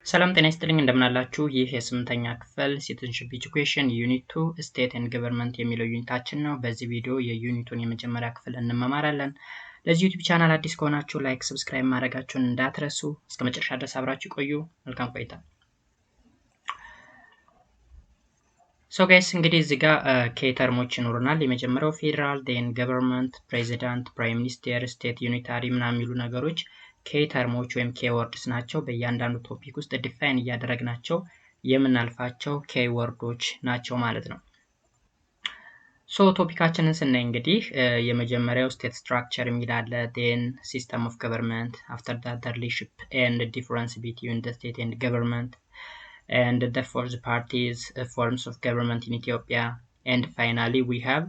ሰላም ጤና ይስጥልኝ እንደምን አላችሁ ይህ የስምንተኛ ክፍል Citizenship Education Unit 2 State and Government የሚለው ዩኒታችን ነው በዚህ ቪዲዮ የዩኒቱን የመጀመሪያ ክፍል እንመማራለን ለዚህ ዩቲዩብ ቻናል አዲስ ከሆናችሁ ላይክ ሰብስክራይብ ማድረጋችሁን እንዳትረሱ እስከ መጨረሻ ድረስ አብራችሁ ቆዩ መልካም ቆይታ So guys እንግዲህ እዚህ ጋር ኬተርሞች ይኖርናል የመጀመሪያው ፌደራል then government president prime minister state unitary ምናምን የሚሉ ነገሮች ኬተርሞች ወይም ኬወርድስ ናቸው በእያንዳንዱ ቶፒክ ውስጥ ዲፋይን ያደረግናቸው የምናልፋቸው ኬወርዶች ናቸው ማለት ነው ሶ ቶፒካችንን ስናይ እንግዲህ የመጀመሪያው state structure የሚላለ then system of government after that the leadership and the difference between the state and government and the fourth part is forms of government in Ethiopia and finally we have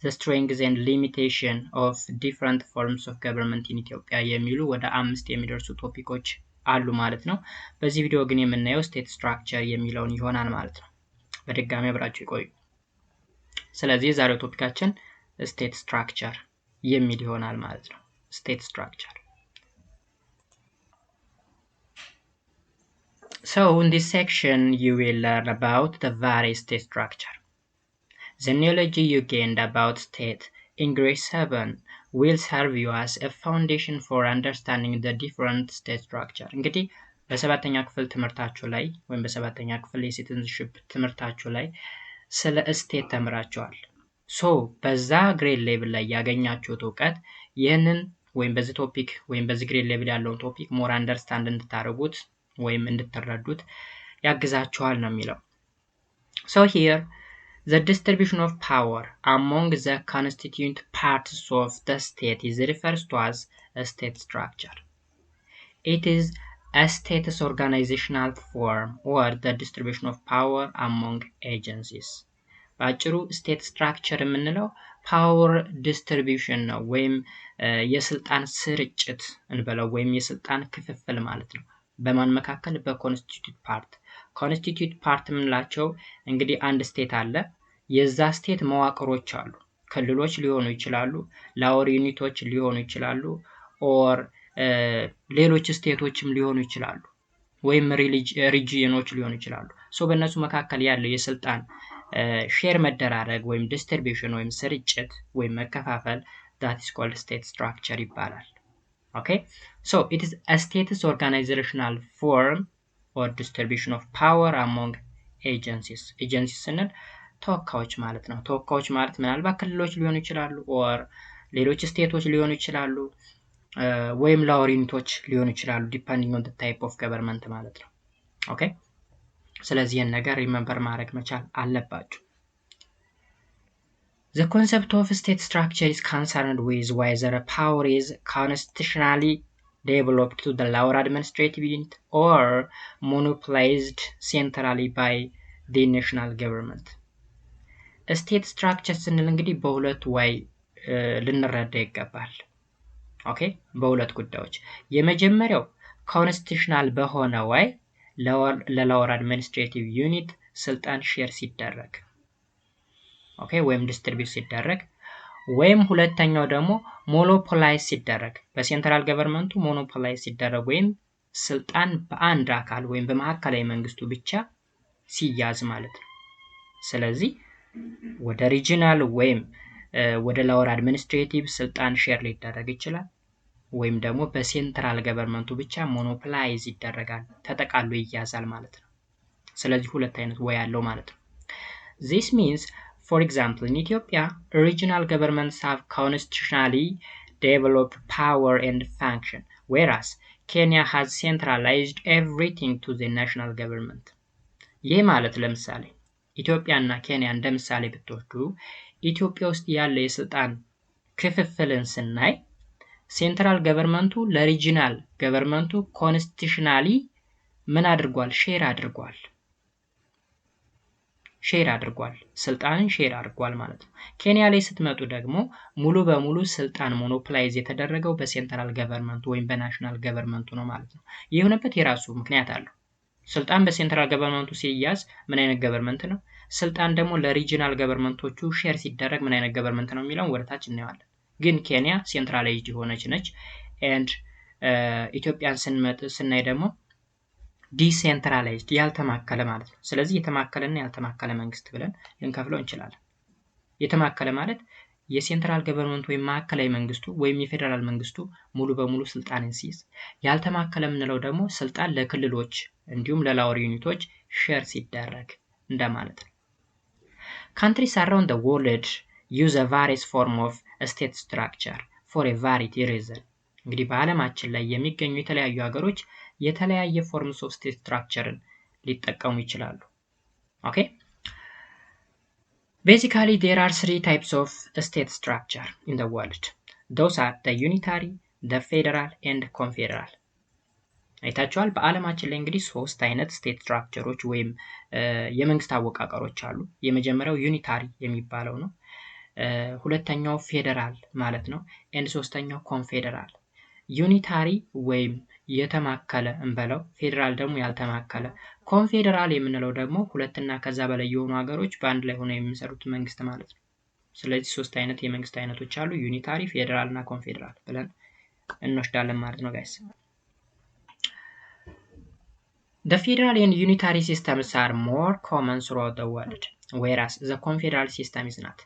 the strengths and limitation of different forms of government in Ethiopia የሚሉ ወደ 5 የሚደርሱ ቶፒኮች አሉ ማለት ነው በዚህ ቪዲዮ ግን የምናየው state structure የሚለውን ይሆናል ማለት ነው በድጋሚ አብራችሁ ይቆዩ ስለዚህ ዛሬው ቶፒካችን state structure የሚል ይሆናል ማለት ነው state structure So in this section you will learn about the various state structure. The knowledge you gained about state in grade 7 will serve you as a foundation for understanding the different state structure. እንግዲህ በሰባተኛ ክፍል ትምህርታችሁ ላይ ወይም በሰባተኛ ክፍል የሲቲዝንሺፕ ትምህርታችሁ ላይ ስለ ስቴት ተምራችኋል. So በዛ ግሬድ ሌቭል ላይ ያገኛችሁት ዕውቀት ይህንን ወይም በዚህ ቶፒክ ወይም በዚህ ግሬድ ሌቭል ያለውን ቶፒክ ሞር አንደርስታንድ እንድታደርጉት ወይም እንድትረዱት ያግዛችኋል ነው የሚለው So here the distribution of power among the constituent parts of the state is referred to as a state structure. It is a state's organizational form or the distribution of power among agencies. ባጭሩ state structure የምንለው power distribution ነው ወይም የስልጣን ስርጭት እንበለው ወይም የስልጣን ክፍፍል ማለት ነው በማን መካከል በኮንስቲቲዩት ፓርት ምንላቸው እንግዲህ አንድ ስቴት አለ የዛ ስቴት መዋቅሮች አሉ ክልሎች ሊሆኑ ይችላሉ ላወር ዩኒቶች ሊሆኑ ይችላሉ ኦር ሌሎች ስቴቶችም ሊሆኑ ይችላሉ ወይም ሪጂዮኖች ሊሆኑ ይችላሉ ሶ በእነሱ መካከል ያለው የስልጣን ሼር መደራረግ ወይም ዲስትሪቢዩሽን ወይም ስርጭት ወይም መከፋፈል that is called state structure ይባላል Okay, so it is a state's organizational form or distribution of power among agencies. Agencies ስንል ተወካዮች ማለት ነው ተወካዮች ማለት ምናልባት ክልሎች ሊሆኑ ይችላሉ or ሌሎች ስቴቶች ሊሆኑ ይችላሉ ወይም ላወር ዩኒቶች ሊሆኑ ይችላሉ depending on the type of government ማለት ነው Okay, ስለዚህ ይህን ነገር ሪሜምበር ማድረግ መቻል አለባችሁ The concept of state structure is concerned with whether a power is constitutionally developed to the lower administrative unit or monopolized centrally by the national government. A state structure ስንል እንግዲህ በሁለት ወይ ልንረዳ ይገባል ኦኬ በሁለት ጉዳዮች የመጀመሪያው ኮንስቲቱሽናል በሆነ ወይ ለሎወር አድሚኒስትሬቲቭ ዩኒት ስልጣን ሼር ሲደረግ ኦኬ ወይም ዲስትሪቢዩት ሲደረግ ወይም ሁለተኛው ደግሞ ሞኖፖላይዝ ሲደረግ በሴንትራል ገቨርንመንቱ ሞኖፖላይዝ ሲደረግ ወይም ስልጣን በአንድ አካል ወይም በማዕከላዊ መንግስቱ ብቻ ሲያዝ ማለት ነው ስለዚህ ወደ ሪጂናል ወይም ወደ ላወር አድሚኒስትሬቲቭ ስልጣን ሼር ሊደረግ ይችላል ወይም ደግሞ በሴንትራል ገቨርንመንቱ ብቻ ሞኖፖላይዝ ይደረጋል ተጠቃሎ ይያዛል ማለት ነው ስለዚህ ሁለት አይነት ወይ ያለው ማለት ነው This means For example, in Ethiopia, regional governments have constitutionally developed power and function, whereas Kenya has centralized everything to the national government. ይህ ማለት ለምሳሌ ኢትዮጵያ እና ኬንያ እንደምሳሌ ብትወስዱ ኢትዮጵያ ውስጥ ያለ የስልጣን ክፍፍልን ስናይ ሴንትራል ገቨርንመንቱ ለሪጂናል ገቨርንመንቱ ኮንስቲቱሽናሊ ምን አድርጓል ሼር አድርጓል ስልጣንን ሼር አድርጓል ማለት ነው ኬንያ ላይ ስትመጡ ደግሞ ሙሉ በሙሉ ስልጣን ሞኖፖላይዝ የተደረገው በሴንትራል ገቨርንመንቱ ወይም በናሽናል ገቨርንመንቱ ነው ማለት ነው ይሁንበት የራሱ ምክንያት አለው ስልጣን በሴንትራል ገቨርንመንቱ ሲያዝ ምን አይነት ገቨርንመንት ነው ስልጣን ደግሞ ለሪጂናል ገቨርንመንቶቹ ሼር ሲደረግ ምን አይነት ገቨርንመንት ነው የሚለው ወደታች እናያለን ግን ኬንያ ሴንትራላይዝድ ሆነች ነች and ኢትዮጵያን ስናይ ደግሞ ዲሴንትራላይዝድ ያልተማከለ ማለት ነው። ስለዚህ የተማከለና ያልተማከለ መንግስት ብለን ልንከፍለው እንችላለን። የተማከለ ማለት የሴንትራል ገቨርንመንት ወይም ማዕከላዊ መንግስቱ ወይም የፌዴራል መንግስቱ ሙሉ በሙሉ ስልጣንን ሲይዝ፣ ያልተማከለ የምንለው ደግሞ ስልጣን ለክልሎች እንዲሁም ለላወር ዩኒቶች ሼር ሲደረግ እንደማለት ነው። Countries around the world use a various form of state structure for a variety reason. እንግዲህ በዓለማችን ላይ የሚገኙ የተለያዩ ሀገሮች የተለያየ ፎርምስ ኦፍ ስቴት ስትራክቸርን ሊጠቀሙ ይችላሉ። ኦኬ Basically, there are three types of state structure in the world. Those are the unitary, the federal, and confederal. አይታችኋል። በዓለማችን ላይ እንግዲህ ሶስት አይነት ስቴት ስትራክቸሮች ወይም የመንግስት አወቃቀሮች አሉ። የመጀመሪያው ዩኒታሪ የሚባለው ነው። ሁለተኛው ፌዴራል ማለት ነው። and ሶስተኛው ኮንፌዴራል። ዩኒታሪ ወይም የተማከለ እንበለው፣ ፌዴራል ደግሞ ያልተማከለ፣ ኮንፌዴራል የምንለው ደግሞ ሁለትና ከዛ በላይ የሆኑ ሀገሮች በአንድ ላይ ሆነው የሚሰሩት መንግስት ማለት ነው። ስለዚህ ሶስት አይነት የመንግስት አይነቶች አሉ፣ ዩኒታሪ፣ ፌዴራል እና ኮንፌዴራል ብለን እንወስዳለን ማለት ነው ጋይስ። The federal and unitary systems are more common throughout the world, whereas the confederal system is not.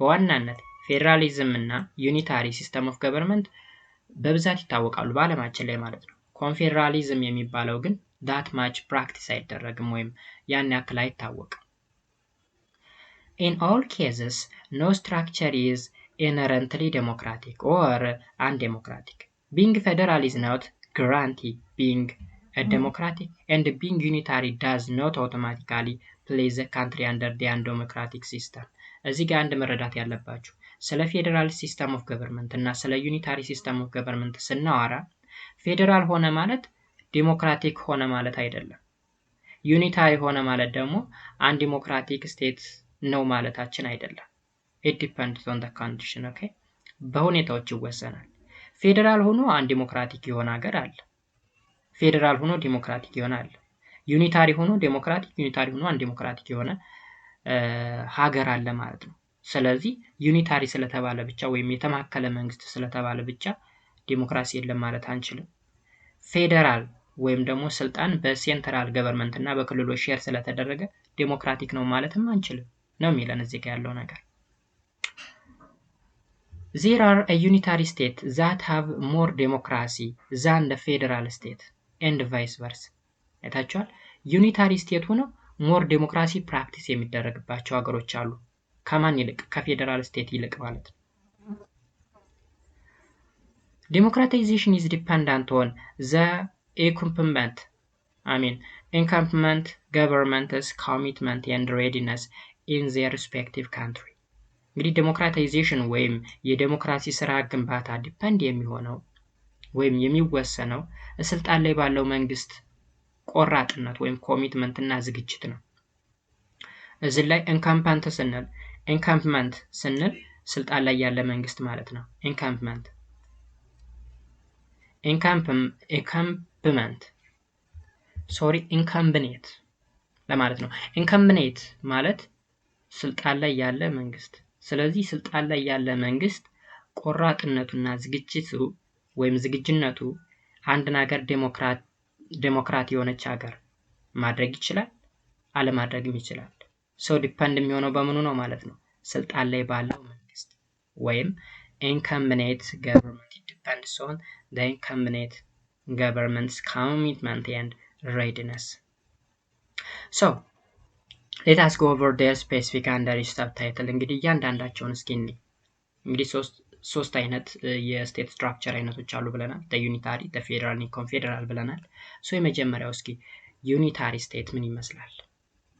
በዋናነት ፌዴራሊዝም እና ዩኒታሪ ሲስተም ኦፍ ገቨርንመንት በብዛት ይታወቃሉ በዓለማችን ላይ ማለት ነው። ኮንፌዴራሊዝም የሚባለው ግን that much practice አይደረግም ወይም ያን ያክል አይታወቅም። In all cases, no structure is inherently democratic or undemocratic. Being federal is not guaranteed being a democratic, and being unitary does not automatically place the country under the undemocratic system. እዚህ ጋር አንድ መረዳት ያለባችሁ ስለ ፌዴራል ሲስተም ኦፍ ገቨርንመንት እና ስለ ዩኒታሪ ሲስተም ኦፍ ገቨርንመንት ስናወራ ፌዴራል ሆነ ማለት ዲሞክራቲክ ሆነ ማለት አይደለም። ዩኒታሪ ሆነ ማለት ደግሞ አንዲሞክራቲክ ስቴት ነው ማለታችን አይደለም። it depends on the condition. okay በሁኔታዎች ይወሰናል። ፌዴራል ሆኖ አንዲሞክራቲክ የሆነ ሀገር አለ። ፌዴራል ሆኖ ዲሞክራቲክ ይሆናል። ዩኒታሪ ሆኖ ዲሞክራቲክ፣ ዩኒታሪ ሆኖ አንዲሞክራቲክ የሆነ ሀገር አለ ማለት ነው። ስለዚህ ዩኒታሪ ስለተባለ ብቻ ወይም የተማከለ መንግስት ስለተባለ ብቻ ዲሞክራሲ የለም ማለት አንችልም። ፌዴራል ወይም ደግሞ ስልጣን በሴንትራል ገቨርንመንት እና በክልሎች ሼር ስለተደረገ ዲሞክራቲክ ነው ማለትም አንችልም ነው የሚለን እዚህ ጋር ያለው ነገር። There are a unitary state that have more democracy than the federal state and vice versa. አይታችኋል። ዩኒታሪ ስቴት ሆነው ሞር ዴሞክራሲ ፕራክቲስ የሚደረግባቸው ሀገሮች አሉ። ከማን ይልቅ? ከፌዴራል ስቴት ይልቅ ማለት ነው። Democratization is dependent on the incumbent government's commitment and readiness in their respective country. እንግዲህ ዴሞክራታይዜሽን ወይም የዴሞክራሲ ስራ ግንባታ ዲፔንድ የሚሆነው ወይም የሚወሰነው ስልጣን ላይ ባለው መንግስት ቆራጥነት ወይም ኮሚትመንት እና ዝግጅት ነው። እዚህ ላይ ኢንካምፕመንት ስንል ስልጣን ላይ ያለ መንግስት ማለት ነው። ኢንካምፕኔት ለማለት ነው። ኢንካምፕኔት ማለት ስልጣን ላይ ያለ መንግስት። ስለዚህ ስልጣን ላይ ያለ መንግስት ቆራጥነቱና ዝግጅቱ ወይም ዝግጅነቱ አንድን ሀገር ዴሞክራት የሆነች ሀገር ማድረግ ይችላል፣ አለማድረግም ይችላል። ሰው ዲፔንድ የሚሆነው በምኑ ነው ማለት ነው? ስልጣን ላይ ባለው መንግስት ወይም incumbent government. It depends on the incumbent government's commitment and readiness. So let us go over their specific under subtitle. እንግዲህ እያንዳንዳቸውን እስኪ እንግዲህ ሶስት አይነት የስቴት ስትራክቸር አይነቶች አሉ ብለናል። ዩኒታሪ፣ ፌዴራል እና ኮንፌዴራል ብለናል። ሶ የመጀመሪያው እስኪ ዩኒታሪ ስቴት ምን ይመስላል?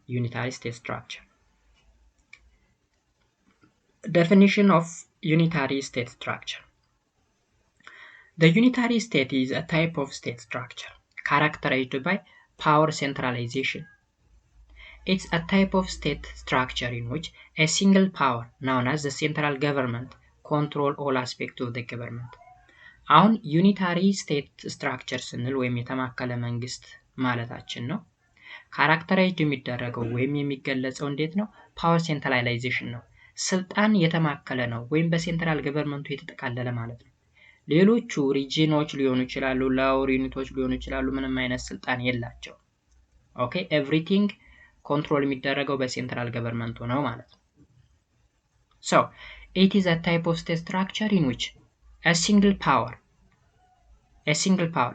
ዩኒታሪ ስቴት ስትራክቸር definition of unitary state structure. The unitary state is a type of state structure characterized by power centralization. It's a type of state structure in which a single power known as the central government control all aspects of the government. አሁን ዩኒታሪ ስቴት ስትራክቸር ስንል ወይም የተማከለ መንግስት ማለታችን ነው። ካራክተራይዝድ የሚደረገው ወይም የሚገለጸው እንዴት ነው? ፓወር ሴንትራላይዜሽን ነው። ስልጣን የተማከለ ነው ወይም በሴንትራል ገቨርንመንቱ የተጠቃለለ ማለት ነው። ሌሎቹ ሪጂኖች ሊሆኑ ይችላሉ፣ ላወር ዩኒቶች ሊሆኑ ይችላሉ፣ ምንም አይነት ስልጣን የላቸው። ኦኬ ኤቭሪቲንግ ኮንትሮል የሚደረገው በሴንትራል ገቨርንመንቱ ነው ማለት ነው። So it is a type of state structure in which a single power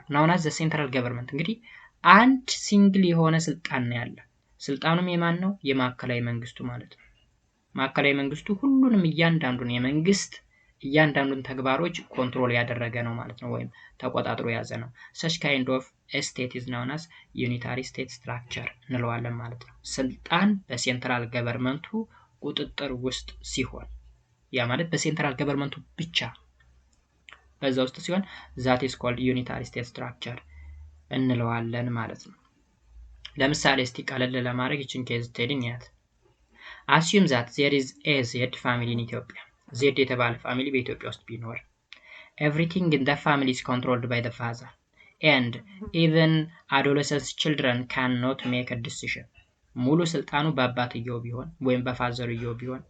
known as the central government እንግዲህ አንድ ሲንግል የሆነ ስልጣን ነው ያለ። ስልጣኑም የማን ነው? የማዕከላዊ መንግስቱ ማለት ነው። ማዕከላዊ መንግስቱ ሁሉንም እያንዳንዱን ተግባሮች ኮንትሮል ያደረገ ነው ማለት ነው፣ ወይም ተቆጣጥሮ የያዘ ነው። such kind of a state is known as unitary state structure እንለዋለን ማለት ነው። ስልጣን በሴንትራል ገቨርንመንቱ ቁጥጥር ውስጥ ሲሆን፣ ያ ማለት በሴንትራል ገቨርንመንቱ ብቻ በዛ ውስጥ ሲሆን that is called unitary state structure እንለዋለን ማለት ነው። ለምሳሌ እስቲ ቀለል ለማድረግ ይችን ኬዝ ስቴዲ እንያት። assume that there is a Z family in Ethiopia. Z የተባለ ፋሚሊ በኢትዮጵያ ውስጥ ቢኖር everything in the family is controlled by the father and even adolescent children cannot make a decision. ሙሉ ስልጣኑ በአባትየው ቢሆን ወይም በፋዘርየው ቢሆን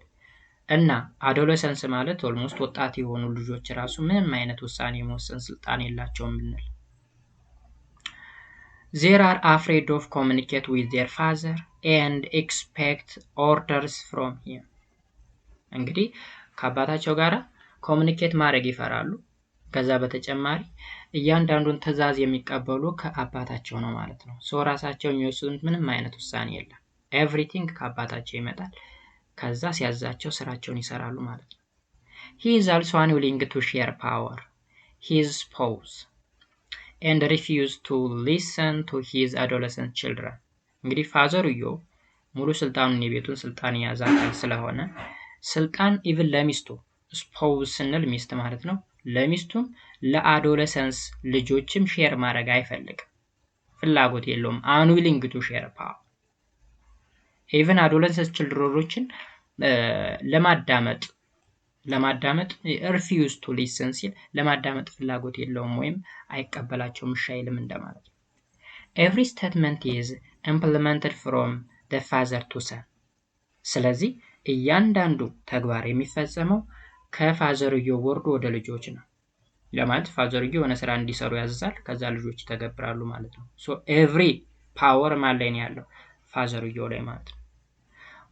እና አዶለሰንስ ማለት ኦልሞስት ወጣት የሆኑ ልጆች ራሱ ምንም አይነት ውሳኔ መወሰን ስልጣን የላቸውም ብንል they are afraid of communicate with their father and expect orders from him. እንግዲህ ከአባታቸው ጋር ኮሙኒኬት ማድረግ ይፈራሉ። ከዛ በተጨማሪ እያንዳንዱን ትዕዛዝ የሚቀበሉ ከአባታቸው ነው ማለት ነው። ሶ ራሳቸው የሚወስኑት ምንም አይነት ውሳኔ የለም። ኤቭሪቲንግ ከአባታቸው ይመጣል። ከዛ ሲያዛቸው ስራቸውን ይሰራሉ ማለት ነው። he is also unwilling to share power his spouse and refuse to listen to his adolescent children. እንግዲህ ፋዘርዮ ሙሉ ስልጣኑን የቤቱን ስልጣን የያዘ አካል ስለሆነ ስልጣን ኢቭን ለሚስቱ ስፖውስ ስንል ሚስት ማለት ነው፣ ለሚስቱም ለአዶለሰንስ ልጆችም ሼር ማድረግ አይፈልግም፣ ፍላጎት የለውም። unwilling to share power ኢቭን አዶለሰንስ ችልድሮችን ለማዳመጥ refuse to listen ሲል ለማዳመጥ ፍላጎት የለውም ወይም አይቀበላቸውም፣ ሻይልም እንደማለት ነው። every statement is implemented from the father to son. ስለዚህ እያንዳንዱ ተግባር የሚፈጸመው ከፋዘርየው ወርዶ ወደ ልጆች ነው። ለማለት ፋዘርየው የሆነ ስራ እንዲሰሩ ያዛል፣ ከዛ ልጆች ይተገብራሉ ማለት ነው። so every power ማን ላይ ነው ያለው? ፋዘርየው ላይ ማለት ነው።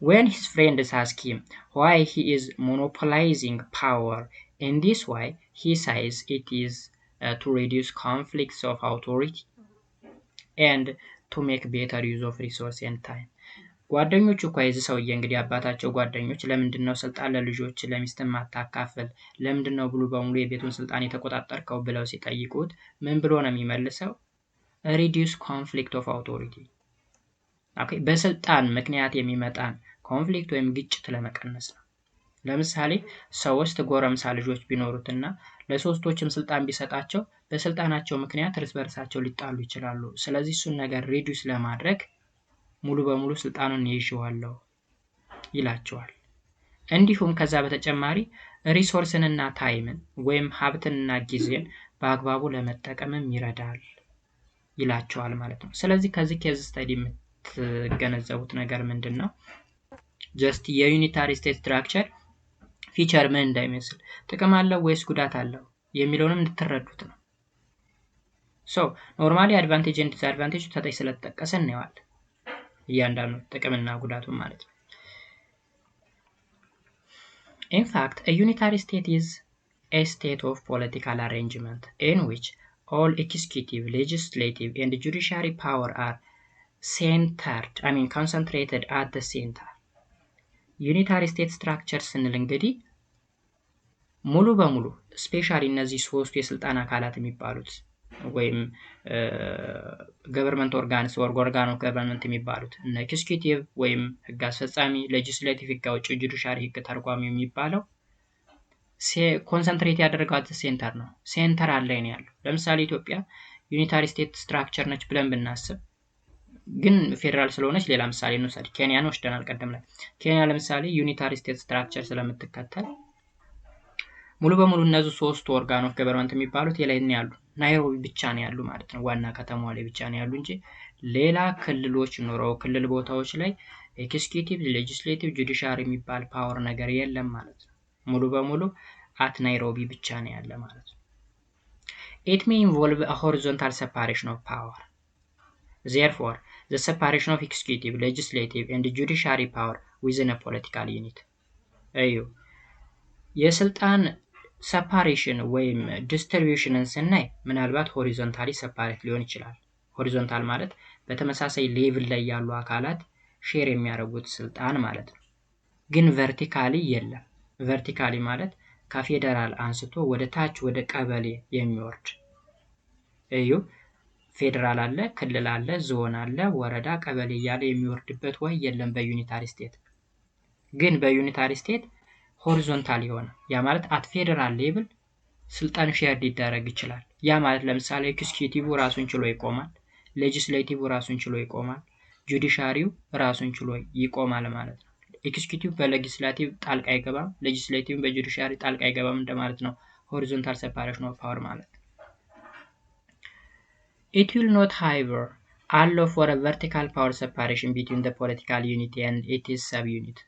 when his friends ask him why he is monopolizing power in this way, he says it is to reduce conflicts of authority and to make better use of resource and time. ጓደኞቹ እኮ የዚህ ሰውዬ እንግዲህ አባታቸው ጓደኞች ለምንድነው ስልጣን ለልጆች ለሚስት ማታካፈል ለምንድነው ብሉ በሙሉ የቤቱን ስልጣን የተቆጣጠርከው ብለው ሲጠይቁት ምን ብሎ ነው የሚመልሰው? reduce conflict of authority. ኦኬ በስልጣን ምክንያት የሚመጣን ኮንፍሊክት ወይም ግጭት ለመቀነስ ነው። ለምሳሌ ሶስት ጎረምሳ ልጆች ቢኖሩትና ለሶስቶችም ስልጣን ቢሰጣቸው በስልጣናቸው ምክንያት እርስ በርሳቸው ሊጣሉ ይችላሉ። ስለዚህ እሱን ነገር ሪዲዩስ ለማድረግ ሙሉ በሙሉ ስልጣኑን ይይዋለው ይላቸዋል። እንዲሁም ከዛ በተጨማሪ ሪሶርስንና ታይምን ወይም ሀብትንና ጊዜን በአግባቡ ለመጠቀምም ይረዳል ይላቸዋል ማለት ነው። ስለዚህ ከዚህ ኬዝ ስታዲ የምትገነዘቡት ነገር ምንድነው? ጀስት የዩኒታሪ ስቴት ስትራክቸር ፊቸር ምን እንደሚመስል ጥቅም አለው ወይስ ጉዳት አለው የሚለውንም እንድትረዱት ነው። ሶ ኖርማሊ አድቫንቴጅ ኤንድ ዲስአድቫንቴጅ ተጠይ ስለተጠቀሰ ነው እያንዳንዱ ጥቅምና ጉዳቱን ማለት ነው። In fact, a unitary state is a state of political arrangement in which all executive, legislative, and judiciary power are concentrated at the center. Unitary state structure ስንል እንግዲህ ሙሉ በሙሉ ስፔሻሊ እነዚህ ሶስቱ የስልጣን አካላት የሚባሉት ወይም ገቨርንመንት ኦርጋንስ ኦርጋን ኦፍ ገቨርንመንት የሚባሉት እነ ኤክስኪዩቲቭ ወይም ህግ አስፈጻሚ፣ ሌጂስሌቲቭ ህግ አውጪ፣ ጁዲሻሪ ህግ ተርጓሚ የሚባለው ኮንሰንትሬት ያደረጋት ሴንተር ነው። ሴንተር ላይ ነው ያለው። ለምሳሌ ኢትዮጵያ ዩኒታሪ ስቴት ስትራክቸር ነች ብለን ብናስብ ግን ፌደራል ስለሆነች ሌላ ምሳሌ እንውሰድ። ኬንያን ወስደናል ቀደም ላይ። ኬንያ ለምሳሌ ዩኒታሪ ስቴት ስትራክቸር ስለምትከተል ሙሉ በሙሉ እነዚህ ሶስት ኦርጋን ኦፍ ገቨርንመንት የሚባሉት የላይ ነው ያሉ፣ ናይሮቢ ብቻ ነው ያሉ ማለት ነው። ዋና ከተማዋ ላይ ብቻ ነው ያሉ እንጂ ሌላ ክልሎች ኖረው ክልል ቦታዎች ላይ ኤክስኪዩቲቭ፣ ሌጂስሌቲቭ፣ ጁዲሻሪ የሚባል ፓወር ነገር የለም ማለት ነው። ሙሉ በሙሉ አት ናይሮቢ ብቻ ነው ያለ ማለት ነው። It may involve a horizontal separation of power. Therefore, the separation of executive, legislative, and judiciary power within a political unit. እዩ የስልጣን ሰፓሬሽን ወይም ዲስትሪቢዩሽንን ስናይ ምናልባት ሆሪዞንታሊ ሰፓሬት ሊሆን ይችላል። ሆሪዞንታል ማለት በተመሳሳይ ሌቭል ላይ ያሉ አካላት ሼር የሚያደርጉት ስልጣን ማለት ነው። ግን ቨርቲካሊ የለም። ቨርቲካሊ ማለት ከፌደራል አንስቶ ወደ ታች ወደ ቀበሌ የሚወርድ እዩ ፌደራል አለ፣ ክልል አለ፣ ዞን አለ፣ ወረዳ፣ ቀበሌ እያለ የሚወርድበት ወይ የለም በዩኒታሪ ስቴት። ግን በዩኒታሪ ስቴት ሆሪዞንታል የሆነ ያ ማለት አት ፌደራል ሌቭል ስልጣን ሼር ሊደረግ ይችላል። ያ ማለት ለምሳሌ ኤክስኪዩቲቭ ራሱን ችሎ ይቆማል፣ ሌጂስሌቲቭ ራሱን ችሎ ይቆማል፣ ጁዲሻሪው ራሱን ችሎ ይቆማል ማለት ነው። ኤክስኪዩቲቭ በሌጂስሌቲቭ ጣልቃ አይገባም፣ ሌጂስሌቲቭ በጁዲሻሪ ጣልቃ አይገባም እንደማለት ነው። ሆሪዞንታል ሴፓሬሽን ኦፍ ፓወር ማለት It will not, however, allow for a vertical power separation between the political unit and its subunit.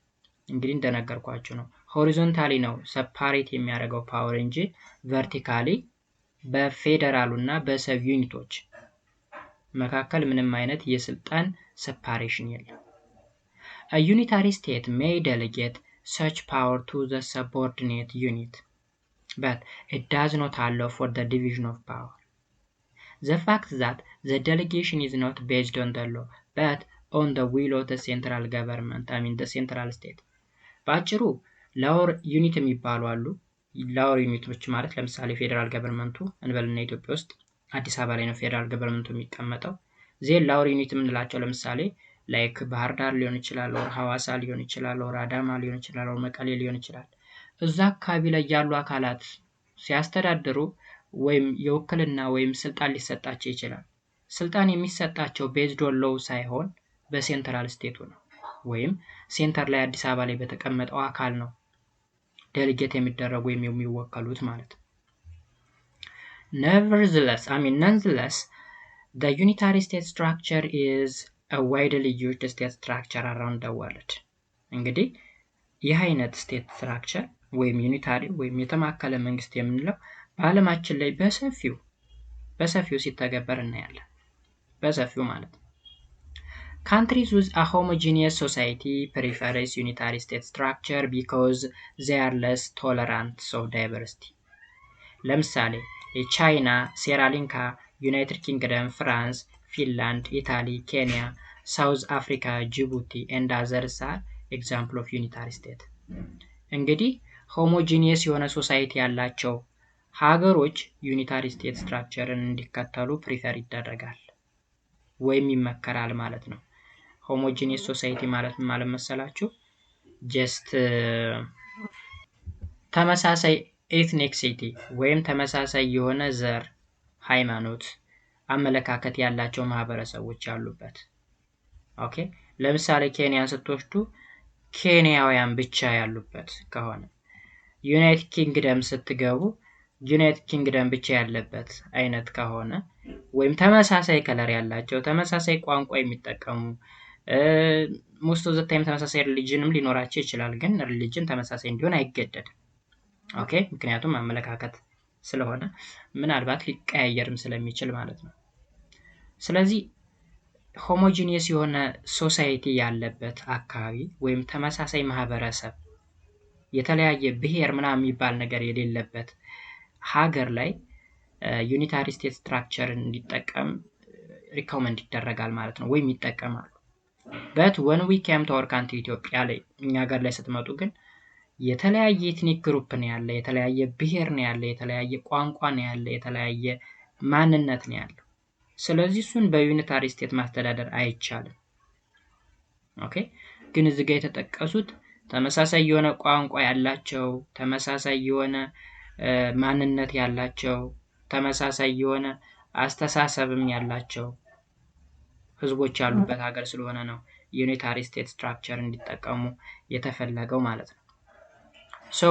እንግዲህ እንደነገርኳችሁ ነው ሆሪዞንታሊ ነው ሰፓሬት የሚያደርገው ፓወር እንጂ ቨርቲካሊ በፌደራሉ እና በሰብ ዩኒቶች መካከል ምንም አይነት የስልጣን ሰፓሬሽን የለም። A unitary state may delegate such power to the subordinate unit, but it does not allow for the division of power. The fact that the delegation is not based on the law, but on the will of the central government, the central state. በአጭሩ ላወር ዩኒት የሚባሉ አሉ። ላወር ዩኒቶች ማለት ለምሳሌ ፌደራል ገቨርንመንቱ እንበልና ኢትዮጵያ ውስጥ አዲስ አበባ ላይ ነው ፌደራል ገቨርንመንቱ የሚቀመጠው። ዜን ላወር ዩኒት የምንላቸው ለምሳሌ ላይክ ባህር ዳር ሊሆን ይችላል፣ ኦር ሐዋሳ ሊሆን ይችላል፣ ኦር አዳማ ሊሆን ይችላል፣ ኦር መቀሌ ሊሆን ይችላል። እዛ አካባቢ ላይ ያሉ አካላት ሲያስተዳድሩ ወይም የውክልና ወይም ስልጣን ሊሰጣቸው ይችላል። ስልጣን የሚሰጣቸው ቤዝድ ኦን ሎው ሳይሆን በሴንትራል ስቴቱ ነው ወይም ሴንተር ላይ አዲስ አበባ ላይ በተቀመጠው አካል ነው ዴሊጌት የሚደረጉ ወይም የሚወከሉት ማለት ነው። Nonetheless, the unitary state structure is a widely used state structure around the world. እንግዲህ ይህ አይነት ስቴት ስትራክቸር ወይም ዩኒታሪ ወይም የተማከለ መንግስት የምንለው በዓለማችን ላይ በሰፊው ሲተገበር እናያለን። በሰፊው ማለት ነው። Countries with a homogeneous society prefer unitary state structure because they are less tolerant of diversity. ለምሳሌ ቻይና፣ ሴራሊንካ፣ ዩናይትድ ኪንግደም፣ ፍራንስ፣ ፊንላንድ፣ ኢታሊ፣ ኬንያ፣ ሳውዝ አፍሪካ፣ ጅቡቲ and others are example of unitary state. እንግዲህ ሆሞጂኒየስ የሆነ ሶሳይቲ ያላቸው ሀገሮች ዩኒታሪ ስቴት ስትራክቸርን እንዲከተሉ ፕሪፈር ይደረጋል ወይም ይመከራል ማለት ነው። ሆሞጂኒየስ ሶሳይቲ ማለት መሰላችሁ ጀስት ተመሳሳይ ኤትኒክሲቲ ወይም ተመሳሳይ የሆነ ዘር፣ ሃይማኖት፣ አመለካከት ያላቸው ማህበረሰቦች ያሉበት። ኦኬ ለምሳሌ ኬንያን ስትወስዱ ኬንያውያን ብቻ ያሉበት ከሆነ ዩናይትድ ኪንግደም ስትገቡ ዩናይትድ ኪንግደም ብቻ ያለበት አይነት ከሆነ ወይም ተመሳሳይ ከለር ያላቸው ተመሳሳይ ቋንቋ የሚጠቀሙ most of the time ተመሳሳይ ሪሊጅንም ሊኖራቸው ይችላል ግን ሪሊጅን ተመሳሳይ እንዲሆን አይገደድም። ኦኬ ምክንያቱም አመለካከት ስለሆነ ምናልባት ሊቀያየርም ስለሚችል ማለት ነው። ስለዚህ ሆሞጂኒየስ የሆነ ሶሳይቲ ያለበት አካባቢ ወይም ተመሳሳይ ማህበረሰብ የተለያየ ብሔር ምናምን የሚባል ነገር የሌለበት ሀገር ላይ ዩኒታሪ ስቴት ስትራክቸርን እንዲጠቀም ሪኮመንድ ይደረጋል ማለት ነው ወይም ይጠቀማሉ። but when we came to our country ኢትዮጵያ ላይ እኛ ሀገር ላይ ስትመጡ ግን የተለያየ ኤትኒክ ግሩፕ ነው ያለ፣ የተለያየ ብሔር ነው ያለ፣ የተለያየ ቋንቋ ነው ያለ፣ የተለያየ ማንነት ነው ያለው። ስለዚህ እሱን በዩኒታሪ ስቴት ማስተዳደር አይቻልም። ኦኬ ግን እዚህ ጋር የተጠቀሱት ተመሳሳይ የሆነ ቋንቋ ያላቸው፣ ተመሳሳይ የሆነ ማንነት ያላቸው፣ ተመሳሳይ የሆነ አስተሳሰብም ያላቸው ህዝቦች ያሉበት ሀገር ስለሆነ ነው ዩኒታሪ ስቴት ስትራክቸር እንዲጠቀሙ የተፈለገው ማለት ነው። ሶ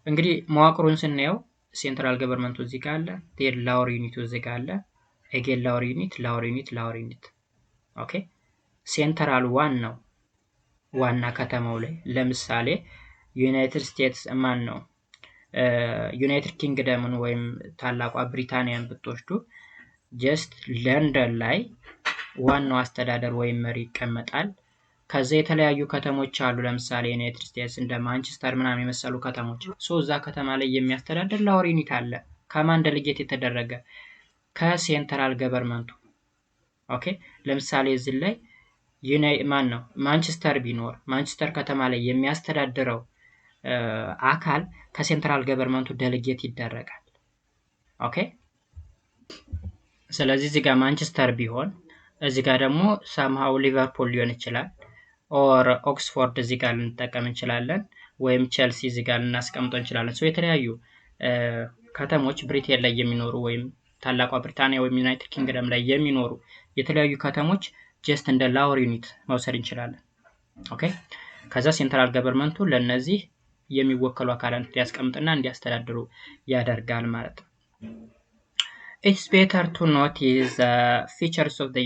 እንግዲህ መዋቅሩን ስናየው ሴንትራል ገቨርንመንቱ እዚህ ጋር አለ፣ ዴር ላወር ዩኒቱ እዚህ ጋር አለ፣ ኤጌን ላወር ዩኒት። ኦኬ ሴንትራል ዋና ከተማው ላይ ለምሳሌ ዩናይትድ ስቴትስ ዩናይትድ ኪንግደምን ወይም ታላቋ ብሪታንያን ብትወስዱ ጀስት ለንደን ላይ ዋናው አስተዳደር ወይም መሪ ይቀመጣል። ከዛ የተለያዩ ከተሞች አሉ። ለምሳሌ ዩናይትድ ስቴትስ እንደ ማንቸስተር ምናምን የመሰሉ ከተሞች እዛ ከተማ ላይ የሚያስተዳድር ሎወር ዩኒት አለ። ከማን ዴሊጌት የተደረገ? ከሴንትራል ገቨርንመንቱ። ኦኬ ለምሳሌ እዚህ ላይ ማንቸስተር ቢኖር ማንቸስተር ከተማ ላይ የሚያስተዳድረው አካል ከሴንትራል ገቨርንመንቱ ዴሊጌት ይደረጋል። ኦኬ ስለዚህ እዚህ ጋር ማንቸስተር ቢሆን እዚህ ጋር ደግሞ ሳምሃው ሊቨርፑል ሊሆን ይችላል ኦር ኦክስፎርድ እዚህ ጋር ልንጠቀም እንችላለን ወይም ቼልሲ እዚህ ጋር ልናስቀምጠው እንችላለን። የተለያዩ ከተሞች ብሪቴን ላይ የሚኖሩ ወይም ታላቋ ብሪታንያ ወይም ዩናይትድ ኪንግደም ላይ የሚኖሩ የተለያዩ ከተሞች ጀስት እንደ ሎወር ዩኒት መውሰድ እንችላለን። ኦኬ ከዛ ሴንትራል ገቨርንመንቱ ለነዚህ የሚወከሉ አካላት እንዲያስቀምጥና እንዲያስተዳድሩ ያደርጋል ማለት ነው። It's better to notice the features of the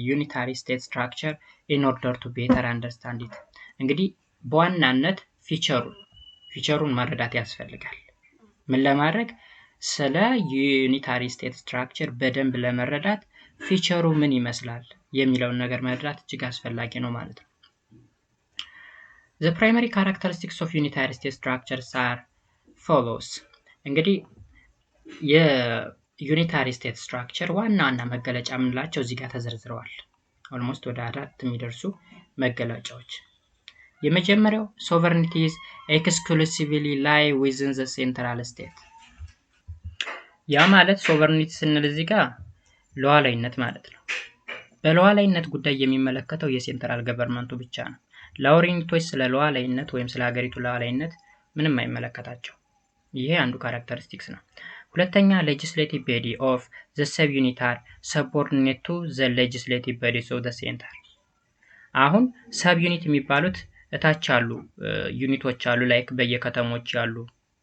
unitary state structure in order to better understand it. እንግዲህ በዋናነት ፊቸሩን መረዳት ያስፈልጋል። ምን ለማድረግ? ስለ ዩኒታሪ ስቴት ስትራክቸር በደንብ ለመረዳት ፊቸሩ ምን ይመስላል የሚለውን ነገር መረዳት እጅግ አስፈላጊ ነው ማለት ነው። The primary characteristics of unitary state structures are follows. እንግዲህ የዩኒታሪ ስቴት ስትራክቸር ዋና መገለጫ የምንላቸው እዚህ ጋር ተዘርዝረዋል። ኦልሞስት ወደ 4 የሚደርሱ መገለጫዎች። የመጀመሪያው sovereignties exclusively lie within the central state። ያ ማለት ሶቨርኒቲ ስንል እዚህ ጋር ሉዓላዊነት ማለት ነው። በሉዓላዊነት ጉዳይ የሚመለከተው የሴንትራል ገቨርንመንቱ ብቻ ነው። ሎወር ዩኒቶች ስለ ሉዓላዊነት ወይም ስለ ሀገሪቱ ሉዓላዊነት ምንም አይመለከታቸው። ይሄ አንዱ ካራክተሪስቲክስ ነው። ሁለተኛ legislative body of the subunit are subordinate to the legislative bodies of the center። አሁን ሰብዩኒት የሚባሉት እታች አሉ ዩኒቶች አሉ ላይክ በየከተሞች ያሉ